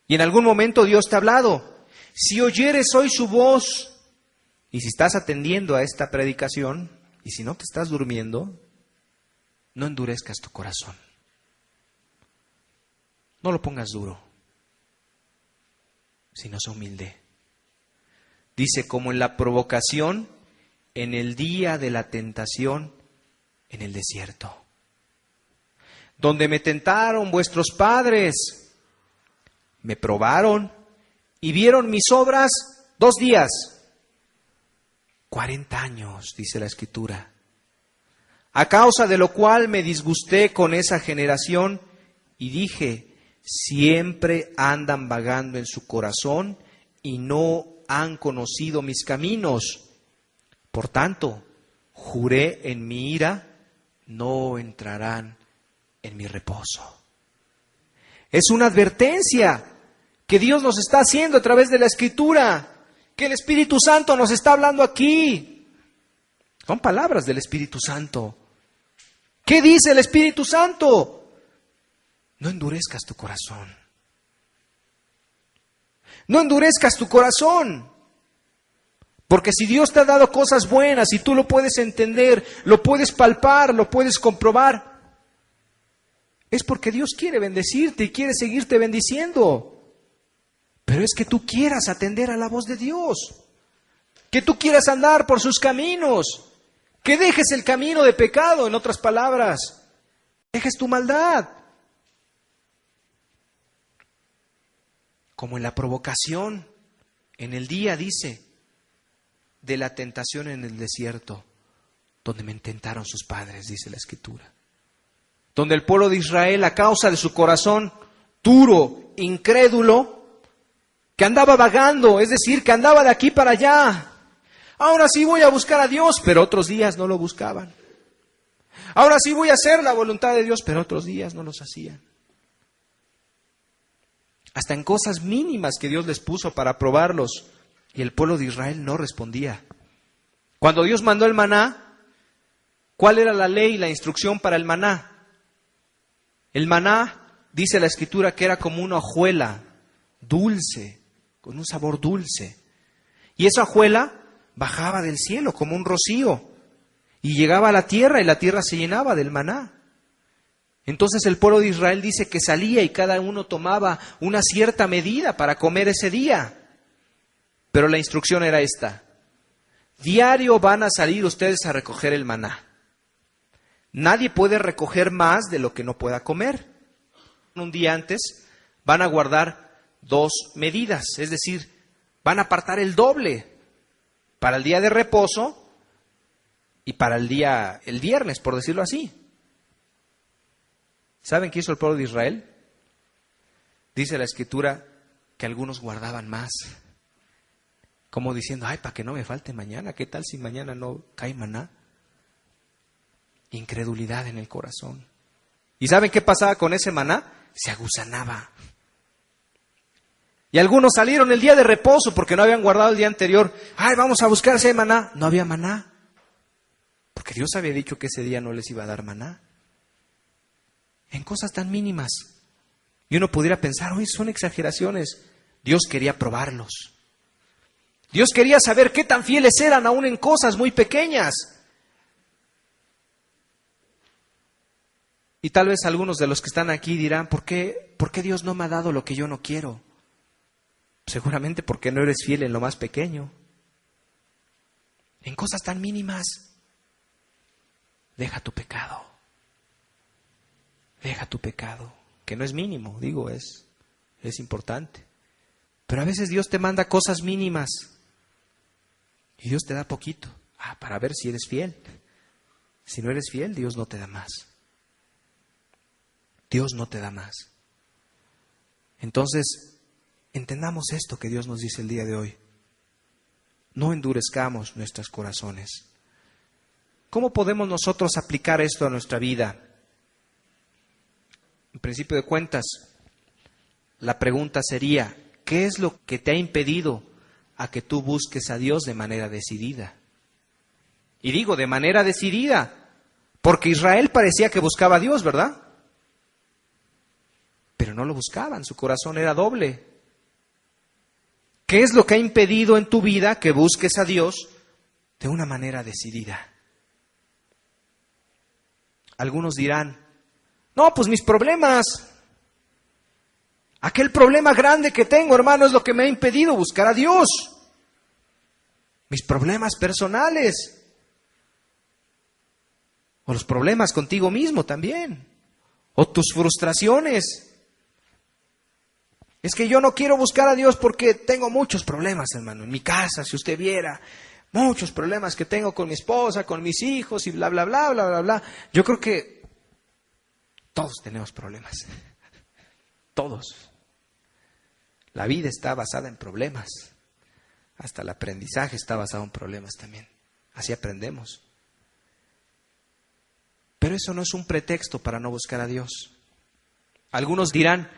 Y en algún momento Dios te ha hablado. Si oyeres hoy su voz, y si estás atendiendo a esta predicación, y si no te estás durmiendo, no endurezcas tu corazón. No lo pongas duro, sino sé humilde. Dice, como en la provocación, en el día de la tentación, en el desierto, donde me tentaron vuestros padres, me probaron y vieron mis obras 2 días, 40 años, dice la Escritura. A causa de lo cual me disgusté con esa generación y dije, siempre andan vagando en su corazón y no han conocido mis caminos. Por tanto, juré en mi ira, no entrarán en mi reposo. Es una advertencia que Dios nos está haciendo a través de la Escritura, que el Espíritu Santo nos está hablando aquí. Son palabras del Espíritu Santo. ¿Qué dice el Espíritu Santo? No endurezcas tu corazón. No endurezcas tu corazón. Porque si Dios te ha dado cosas buenas y tú lo puedes entender, lo puedes palpar, lo puedes comprobar, es porque Dios quiere bendecirte y quiere seguirte bendiciendo. Pero es que tú quieras atender a la voz de Dios, que tú quieras andar por sus caminos, que dejes el camino de pecado, en otras palabras, dejes tu maldad. Como en la provocación, en el día, dice, de la tentación en el desierto, donde me tentaron sus padres, dice la Escritura. Donde el pueblo de Israel, a causa de su corazón duro, incrédulo, que andaba vagando, es decir, que andaba de aquí para allá. Ahora sí voy a buscar a Dios, pero otros días no lo buscaban. Ahora sí voy a hacer la voluntad de Dios, pero otros días no los hacían. Hasta en cosas mínimas que Dios les puso para probarlos, y el pueblo de Israel no respondía. Cuando Dios mandó el maná, ¿cuál era la ley y la instrucción para el maná? El maná, dice la Escritura, que era como una hojuela dulce, con un sabor dulce. Y esa hojuela bajaba del cielo como un rocío y llegaba a la tierra y la tierra se llenaba del maná. Entonces el pueblo de Israel dice que salía y cada uno tomaba una cierta medida para comer ese día. Pero la instrucción era esta: diario van a salir ustedes a recoger el maná. Nadie puede recoger más de lo que no pueda comer. Un día antes van a guardar 2 medidas, es decir, van a apartar el doble para el día de reposo y para el viernes, por decirlo así. ¿Saben qué hizo el pueblo de Israel? Dice la Escritura que algunos guardaban más, como diciendo, ay, para que no me falte mañana, ¿qué tal si mañana no cae maná? Incredulidad en el corazón. ¿Y saben qué pasaba con ese maná? Se agusanaba. Y algunos salieron el día de reposo porque no habían guardado el día anterior. Ay, vamos a buscar ese maná. No había maná, porque Dios había dicho que ese día no les iba a dar maná. En cosas tan mínimas. Y uno pudiera pensar, oye, son exageraciones. Dios quería probarlos. Dios quería saber qué tan fieles eran aún en cosas muy pequeñas. Y tal vez algunos de los que están aquí dirán, ¿por qué Dios no me ha dado lo que yo no quiero? Seguramente porque no eres fiel en lo más pequeño. En cosas tan mínimas. Deja tu pecado. Deja tu pecado, que no es mínimo, digo, es importante. Pero a veces Dios te manda cosas mínimas y Dios te da poquito, para ver si eres fiel. Si no eres fiel, Dios no te da más. Dios no te da más. Entonces, entendamos esto que Dios nos dice el día de hoy. No endurezcamos nuestros corazones. ¿Cómo podemos nosotros aplicar esto a nuestra vida? En principio de cuentas, la pregunta sería, ¿qué es lo que te ha impedido a que tú busques a Dios de manera decidida? Y digo, de manera decidida, porque Israel parecía que buscaba a Dios, ¿verdad? Pero no lo buscaban, su corazón era doble. ¿Qué es lo que ha impedido en tu vida que busques a Dios de una manera decidida? Algunos dirán, no, pues mis problemas. Aquel problema grande que tengo, hermano, es lo que me ha impedido buscar a Dios. Mis problemas personales. O los problemas contigo mismo también. O tus frustraciones. Es que yo no quiero buscar a Dios porque tengo muchos problemas, hermano. En mi casa, si usted viera, muchos problemas que tengo con mi esposa, con mis hijos y bla, bla, bla, bla, bla, bla. Yo creo que todos tenemos problemas. Todos. La vida está basada en problemas. Hasta el aprendizaje está basado en problemas también. Así aprendemos. Pero eso no es un pretexto para no buscar a Dios. Algunos dirán,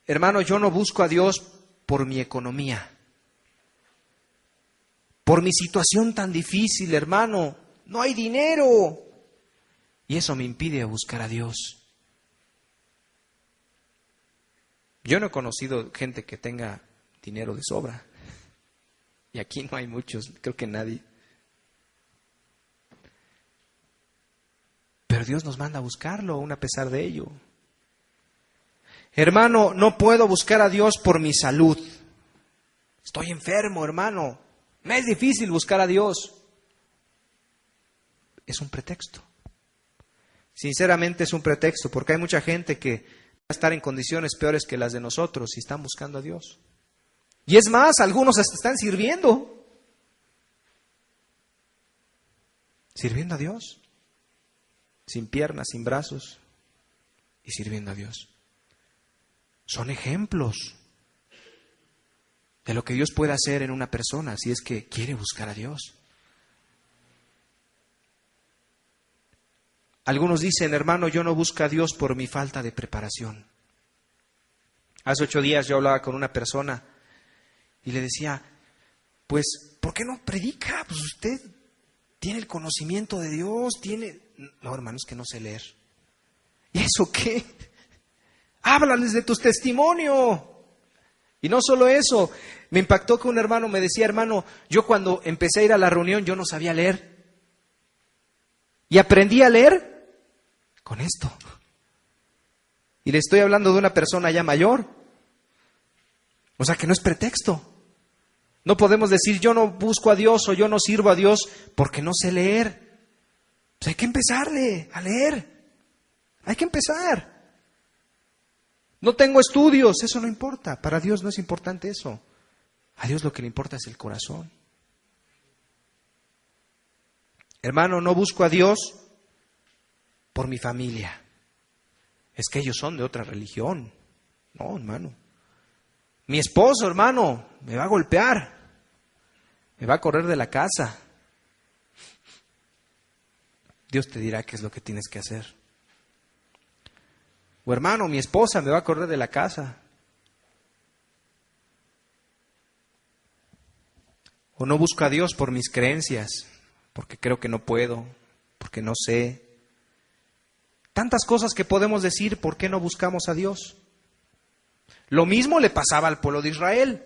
hermano, yo no busco a Dios por mi economía. Por mi situación tan difícil, hermano. No hay dinero. Y eso me impide buscar a Dios. Yo no he conocido gente que tenga dinero de sobra. Y aquí no hay muchos, creo que nadie. Pero Dios nos manda a buscarlo, aún a pesar de ello. Hermano, no puedo buscar a Dios por mi salud. Estoy enfermo, hermano. Me es difícil buscar a Dios. Es un pretexto. Sinceramente es un pretexto, porque hay mucha gente que estar en condiciones peores que las de nosotros y están buscando a Dios. Y es más, algunos hasta están sirviendo. Sirviendo a Dios. Sin piernas, sin brazos. Y sirviendo a Dios. Son ejemplos de lo que Dios puede hacer en una persona si es que quiere buscar a Dios. Algunos dicen, hermano, yo no busco a Dios por mi falta de preparación. Hace 8 días yo hablaba con una persona y le decía, pues, ¿por qué no predica? Pues usted tiene el conocimiento de Dios, No, hermano, es que no sé leer. ¿Y eso qué? Háblales de tu testimonio. Y no solo eso, me impactó que un hermano me decía, hermano, yo cuando empecé a ir a la reunión yo no sabía leer. Y aprendí a leer con esto. Y le estoy hablando de una persona ya mayor. O sea que no es pretexto. No podemos decir yo no busco a Dios o yo no sirvo a Dios porque no sé leer. Pues hay que empezarle a leer. Hay que empezar. No tengo estudios, eso no importa. Para Dios no es importante eso. A Dios lo que le importa es el corazón. Hermano, no busco a Dios por mi familia. Es que ellos son de otra religión. No, hermano. Mi esposo, hermano, me va a golpear. Me va a correr de la casa. Dios te dirá qué es lo que tienes que hacer. O hermano, mi esposa me va a correr de la casa. O no busco a Dios por mis creencias, porque creo que no puedo, porque no sé. Tantas cosas que podemos decir, ¿por qué no buscamos a Dios? Lo mismo le pasaba al pueblo de Israel.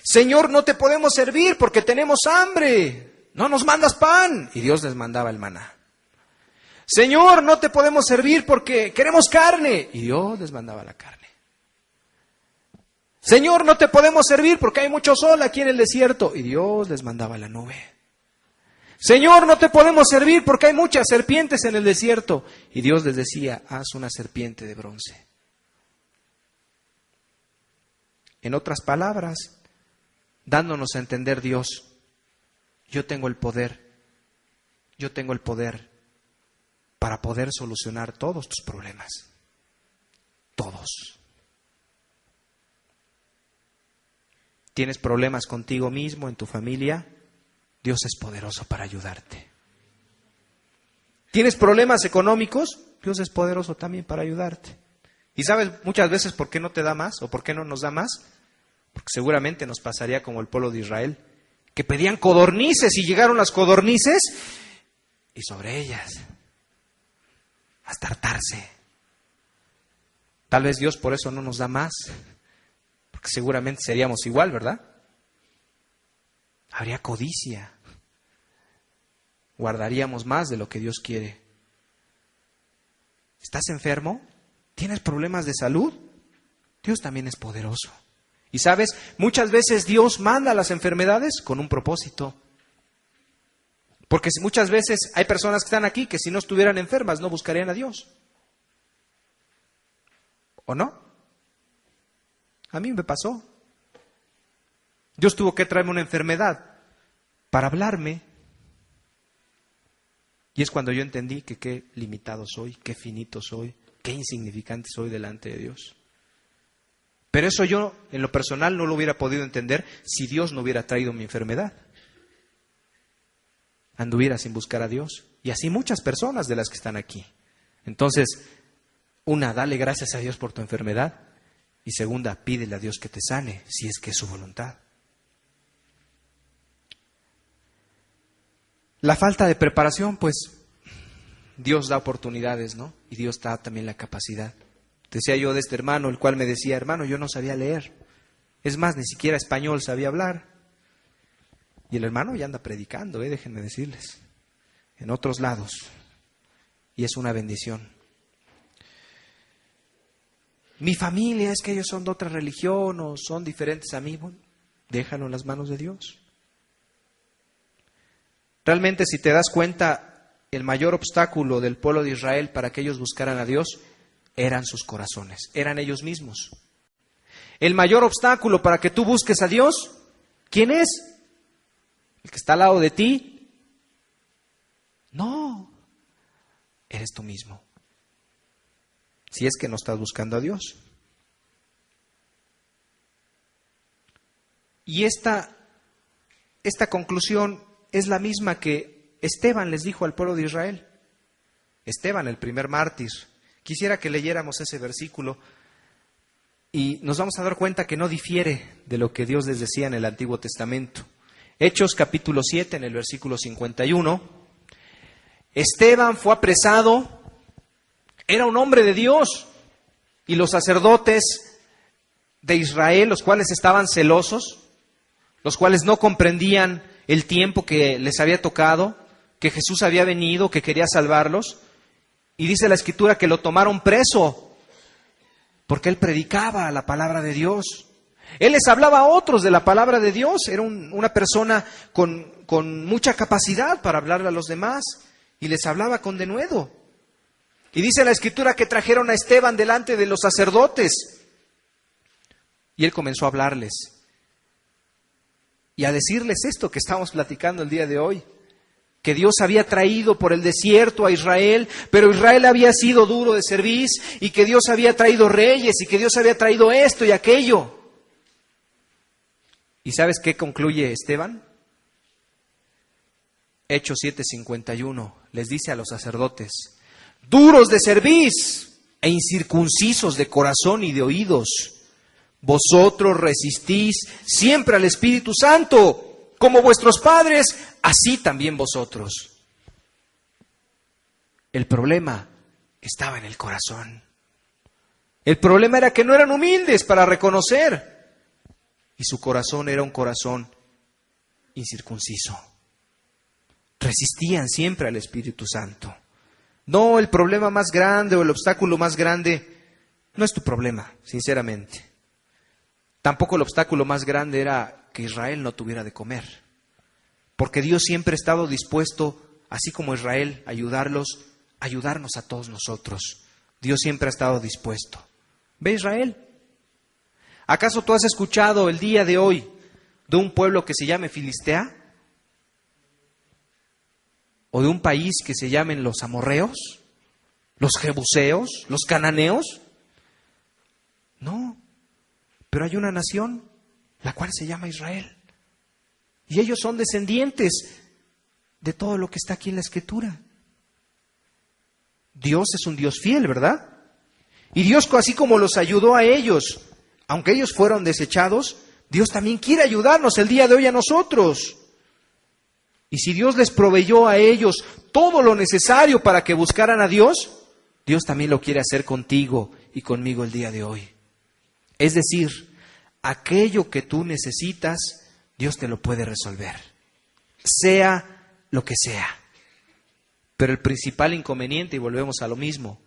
Señor, no te podemos servir porque tenemos hambre. No nos mandas pan. Y Dios les mandaba el maná. Señor, no te podemos servir porque queremos carne. Y Dios les mandaba la carne. Señor, no te podemos servir porque hay mucho sol aquí en el desierto. Y Dios les mandaba la nube. Señor, no te podemos servir porque hay muchas serpientes en el desierto. Y Dios les decía, haz una serpiente de bronce. En otras palabras, dándonos a entender Dios, yo tengo el poder para poder solucionar todos tus problemas. Todos. ¿Tienes problemas contigo mismo, en tu familia? Dios es poderoso para ayudarte. ¿Tienes problemas económicos? Dios es poderoso también para ayudarte. ¿Y sabes muchas veces por qué no te da más o por qué no nos da más? Porque seguramente nos pasaría como el pueblo de Israel, que pedían codornices y llegaron las codornices y sobre ellas hasta hartarse. Tal vez Dios por eso no nos da más, porque seguramente seríamos igual, ¿verdad? Habría codicia. Guardaríamos más de lo que Dios quiere. ¿Estás enfermo? ¿Tienes problemas de salud? Dios también es poderoso. Y sabes, muchas veces Dios manda las enfermedades con un propósito. Porque muchas veces hay personas que están aquí que si no estuvieran enfermas no buscarían a Dios. ¿O no? A mí me pasó. Dios tuvo que traerme una enfermedad para hablarme. Y es cuando yo entendí que qué limitado soy, qué finito soy, qué insignificante soy delante de Dios. Pero eso yo, en lo personal, no lo hubiera podido entender si Dios no hubiera traído mi enfermedad. Anduviera sin buscar a Dios. Y así muchas personas de las que están aquí. Entonces, una, dale gracias a Dios por tu enfermedad. Y segunda, pídele a Dios que te sane, si es que es su voluntad. La falta de preparación, pues, Dios da oportunidades, ¿no? Y Dios da también la capacidad. Decía yo de este hermano, el cual me decía, hermano, yo no sabía leer. Es más, ni siquiera español sabía hablar. Y el hermano ya anda predicando, déjenme decirles, en otros lados. Y es una bendición. Mi familia, es que ellos son de otra religión o son diferentes a mí. Bueno, déjalo en las manos de Dios. Realmente, si te das cuenta, el mayor obstáculo del pueblo de Israel para que ellos buscaran a Dios eran sus corazones, eran ellos mismos. El mayor obstáculo para que tú busques a Dios, ¿quién es? El que está al lado de ti. eres tú mismo. Si es que no estás buscando a Dios. Y esta conclusión es la misma que Esteban les dijo al pueblo de Israel. Esteban, el primer mártir. Quisiera que leyéramos ese versículo y nos vamos a dar cuenta que no difiere de lo que Dios les decía en el Antiguo Testamento. Hechos capítulo 7, en el versículo 51. Esteban fue apresado, era un hombre de Dios, y los sacerdotes de Israel, los cuales estaban celosos, los cuales no comprendían el tiempo que les había tocado, que Jesús había venido, que quería salvarlos, y dice la Escritura que lo tomaron preso, porque él predicaba la palabra de Dios. Él les hablaba a otros de la palabra de Dios, era una persona con mucha capacidad para hablarle a los demás, y les hablaba con denuedo. Y dice la Escritura que trajeron a Esteban delante de los sacerdotes, y él comenzó a hablarles, y a decirles esto que estamos platicando el día de hoy, que Dios había traído por el desierto a Israel, pero Israel había sido duro de cerviz, y que Dios había traído reyes, y que Dios había traído esto y aquello. ¿Y sabes qué concluye Esteban? Hechos 7:51, les dice a los sacerdotes: duros de cerviz e incircuncisos de corazón y de oídos, vosotros resistís siempre al Espíritu Santo, como vuestros padres, así también vosotros. El problema estaba en el corazón. El problema era que no eran humildes para reconocer, y su corazón era un corazón incircunciso. Resistían siempre al Espíritu Santo. No, el problema más grande o el obstáculo más grande no es tu problema, sinceramente. Tampoco el obstáculo más grande era que Israel no tuviera de comer. Porque Dios siempre ha estado dispuesto, así como Israel, a ayudarnos a todos nosotros. Dios siempre ha estado dispuesto. ¿Ve Israel? ¿Acaso tú has escuchado el día de hoy de un pueblo que se llame Filistea? ¿O de un país que se llamen los amorreos? ¿Los jebuseos? ¿Los cananeos? No. Pero hay una nación, la cual se llama Israel. Y ellos son descendientes de todo lo que está aquí en la Escritura. Dios es un Dios fiel, ¿verdad? Y Dios, así como los ayudó a ellos, aunque ellos fueron desechados, Dios también quiere ayudarnos el día de hoy a nosotros. Y si Dios les proveyó a ellos todo lo necesario para que buscaran a Dios, Dios también lo quiere hacer contigo y conmigo el día de hoy. Es decir, aquello que tú necesitas, Dios te lo puede resolver, sea lo que sea. Pero el principal inconveniente, y volvemos a lo mismo,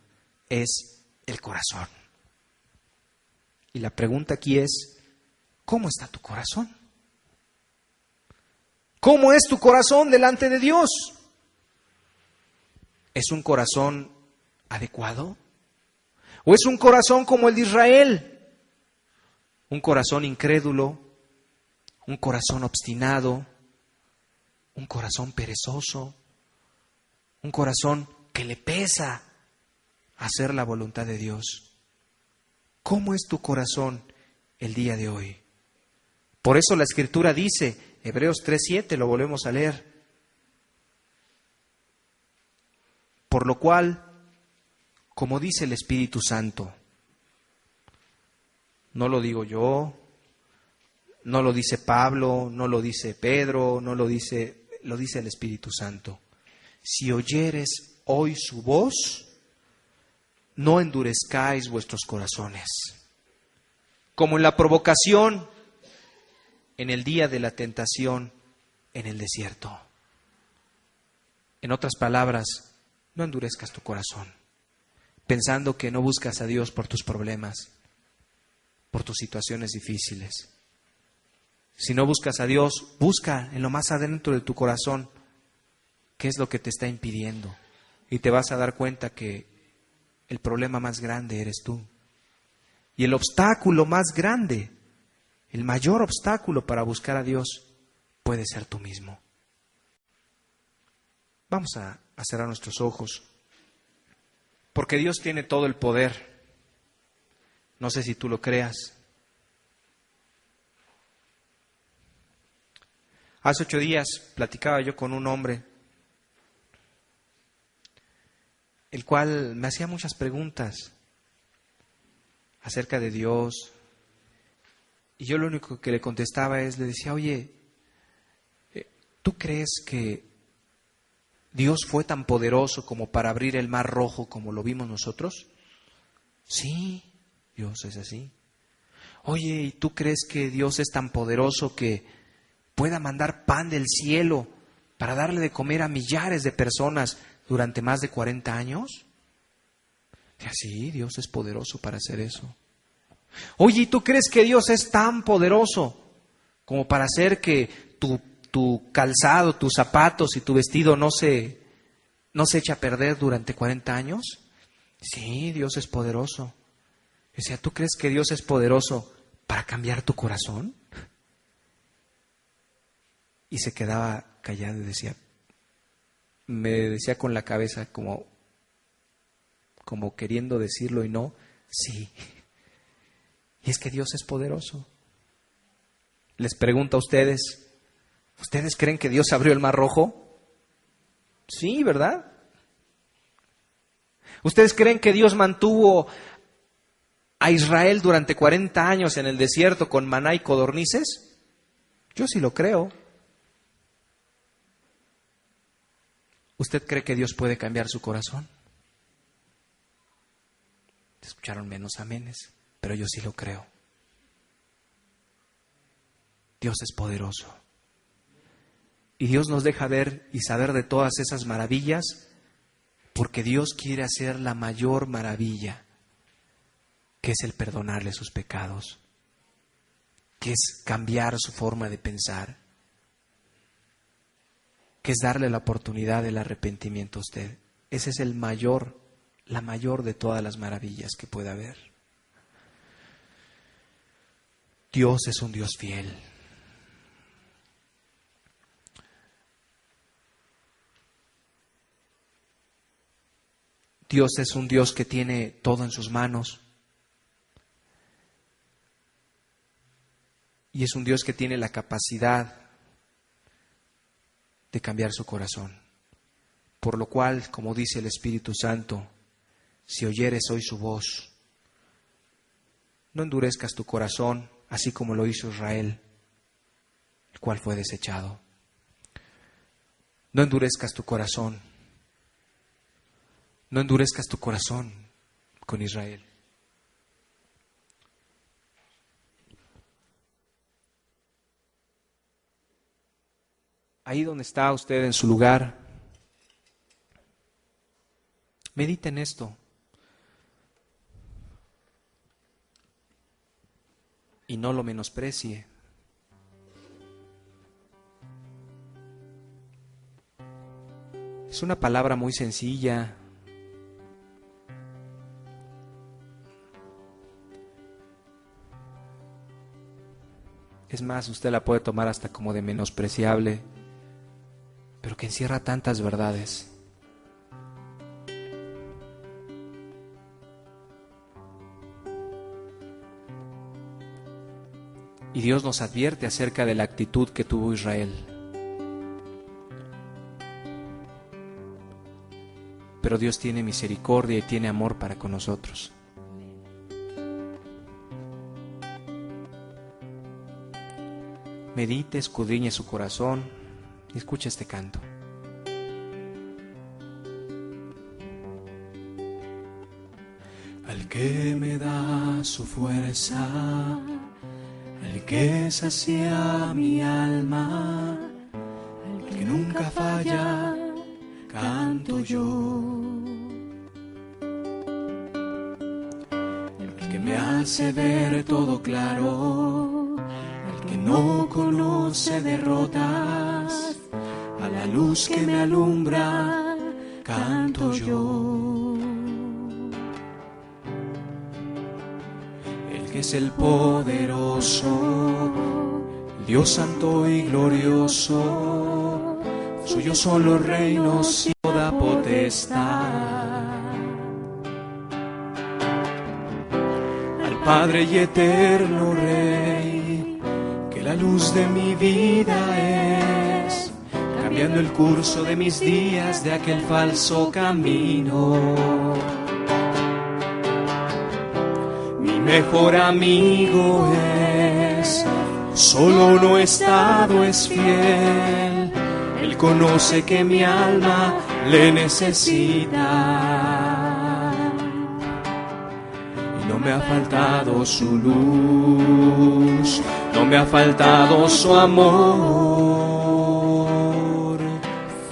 es el corazón. Y la pregunta aquí es, ¿cómo está tu corazón? ¿Cómo es tu corazón delante de Dios? ¿Es un corazón adecuado? ¿O es un corazón como el de Israel? Un corazón incrédulo, un corazón obstinado, un corazón perezoso, un corazón que le pesa hacer la voluntad de Dios. ¿Cómo es tu corazón el día de hoy? Por eso la Escritura dice, Hebreos 3:7, lo volvemos a leer. Por lo cual, como dice el Espíritu Santo, no lo digo yo, no lo dice Pablo, no lo dice Pedro, lo dice el Espíritu Santo. Si oyeres hoy su voz, no endurezcáis vuestros corazones, como en la provocación, en el día de la tentación, en el desierto. En otras palabras, no endurezcas tu corazón, pensando que no buscas a Dios por tus problemas, por tus situaciones difíciles. Si no buscas a Dios, busca en lo más adentro de tu corazón qué es lo que te está impidiendo. Y te vas a dar cuenta que el problema más grande eres tú. Y el obstáculo más grande, el mayor obstáculo para buscar a Dios, puede ser tú mismo. Vamos a cerrar nuestros ojos. Porque Dios tiene todo el poder. No sé si tú lo creas. Hace 8 días platicaba yo con un hombre, el cual me hacía muchas preguntas acerca de Dios. Y yo lo único que le contestaba le decía, oye, ¿tú crees que Dios fue tan poderoso como para abrir el mar rojo como lo vimos nosotros? Sí, Dios es así. Oye, ¿y tú crees que Dios es tan poderoso que pueda mandar pan del cielo para darle de comer a millares de personas durante más de 40 años? Sí, Dios es poderoso para hacer eso. Oye, ¿y tú crees que Dios es tan poderoso como para hacer que tu calzado, tus zapatos y tu vestido no se eche a perder durante 40 años? Sí, Dios es poderoso. Decía, ¿tú crees que Dios es poderoso para cambiar tu corazón? Y se quedaba callado y me decía con la cabeza como queriendo decirlo y no, sí. Y es que Dios es poderoso. Les pregunto a ustedes, ¿ustedes creen que Dios abrió el mar rojo? Sí, ¿verdad? ¿Ustedes creen que Dios mantuvo a Israel durante 40 años en el desierto con maná y codornices? Yo sí lo creo. ¿Usted cree que Dios puede cambiar su corazón? Escucharon menos amenes, pero yo sí lo creo. Dios es poderoso. Y Dios nos deja ver y saber de todas esas maravillas porque Dios quiere hacer la mayor maravilla, que es el perdonarle sus pecados, que es cambiar su forma de pensar, que es darle la oportunidad del arrepentimiento a usted. Ese es la mayor de todas las maravillas que puede haber. Dios es un Dios fiel. Dios es un Dios que tiene todo en sus manos. Y es un Dios que tiene la capacidad de cambiar su corazón. Por lo cual, como dice el Espíritu Santo, si oyeres hoy su voz, no endurezcas tu corazón, así como lo hizo Israel, el cual fue desechado. No endurezcas tu corazón. No endurezcas tu corazón con Israel. Ahí donde está usted en su lugar, medite en esto. Y no lo menosprecie. Es una palabra muy sencilla. Es más, usted la puede tomar hasta como de menospreciable, pero que encierra tantas verdades. Y Dios nos advierte acerca de la actitud que tuvo Israel. Pero Dios tiene misericordia y tiene amor para con nosotros. Medite, escudriñe su corazón y escuche este canto. Al que me da su fuerza, al que sacia mi alma, al que nunca falla, canto yo. El que me hace ver todo claro, el que no conoce derrotas, a la luz que me alumbra, canto yo. El que es el poderoso, el Dios santo y glorioso, suyos son los reinos y toda potestad. Padre y eterno Rey, que la luz de mi vida es, cambiando el curso de mis días de aquel falso camino. Mi mejor amigo es, solo no estado es fiel, Él conoce que mi alma le necesita. No me ha faltado su luz, no me ha faltado su amor,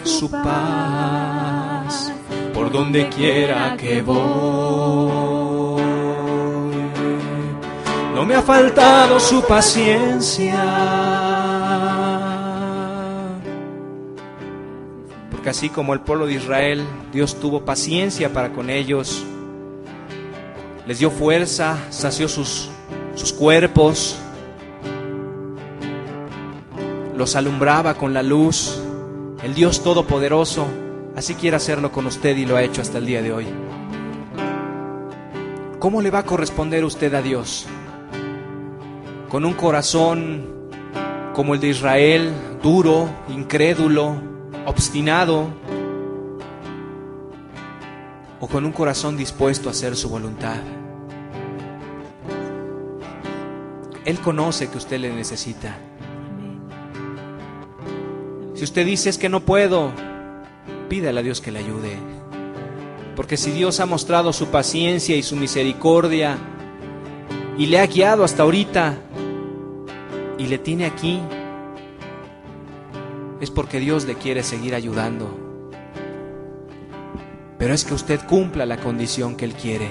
su paz, por donde quiera que voy. No me ha faltado su paciencia, porque así como el pueblo de Israel, Dios tuvo paciencia para con ellos. Les dio fuerza, sació sus cuerpos, los alumbraba con la luz. El Dios Todopoderoso así quiere hacerlo con usted y lo ha hecho hasta el día de hoy. ¿Cómo le va a corresponder usted a Dios? ¿Con un corazón como el de Israel, duro, incrédulo, obstinado? ¿O con un corazón dispuesto a hacer su voluntad? Él conoce que usted le necesita. Si usted dice es que no puedo, pídale a Dios que le ayude. Porque si Dios ha mostrado su paciencia y su misericordia y le ha guiado hasta ahorita y le tiene aquí, es porque Dios le quiere seguir ayudando. Pero es que usted cumpla la condición que Él quiere.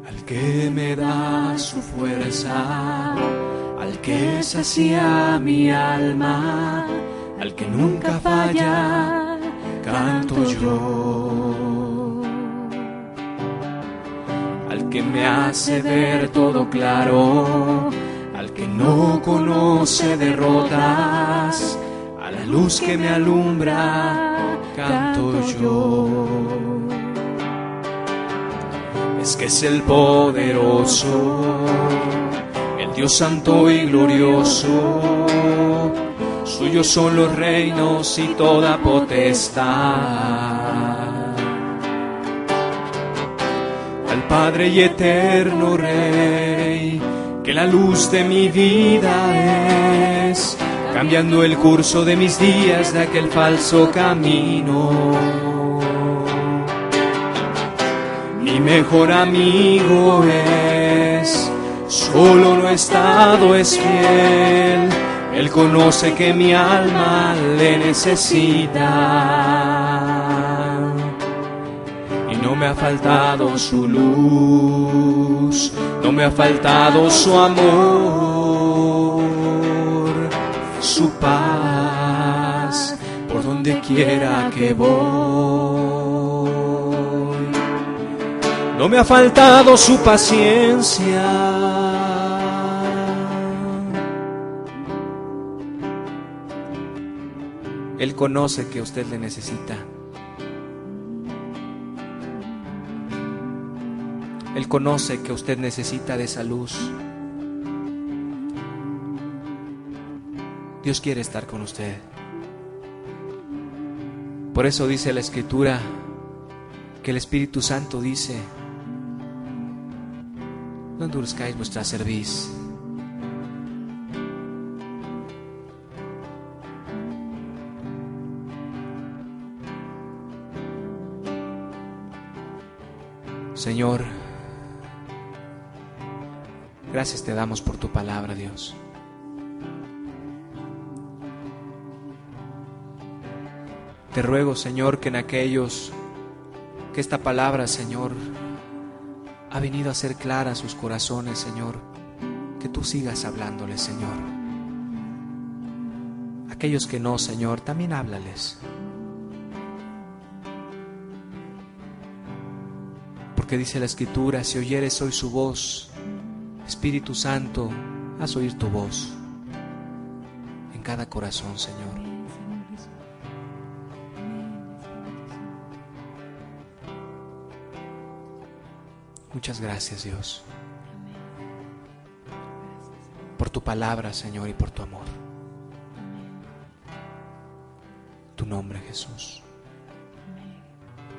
Al que me da su fuerza, al que sacia mi alma, al que nunca falla, canto yo. Al que me hace ver todo claro, al que no conoce derrotas, la luz que me alumbra, canto yo. Es que es el poderoso, el Dios santo y glorioso. Suyos son los reinos y toda potestad. Al Padre y eterno Rey, que la luz de mi vida es, cambiando el curso de mis días de aquel falso camino. Mi mejor amigo es, solo no estado es fiel, Él conoce que mi alma le necesita. Y no me ha faltado su luz, no me ha faltado su amor, su paz, por donde quiera que voy. No me ha faltado su paciencia, Él conoce que usted le necesita. Él conoce que usted necesita de esa luz. Dios quiere estar con usted. Por eso dice la Escritura que el Espíritu Santo dice: no endurezcáis vuestra cerviz. Señor, gracias te damos por tu palabra, Dios. Te ruego, Señor, que en aquellos que esta palabra, Señor, ha venido a ser clara a sus corazones, Señor, que tú sigas hablándoles, Señor. Aquellos que no, Señor, también háblales. Porque dice la Escritura: si oyeres hoy su voz, Espíritu Santo, haz oír tu voz en cada corazón, Señor. Muchas gracias, Dios, por tu palabra, Señor, y por tu amor. Tu nombre, Jesús.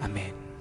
Amén.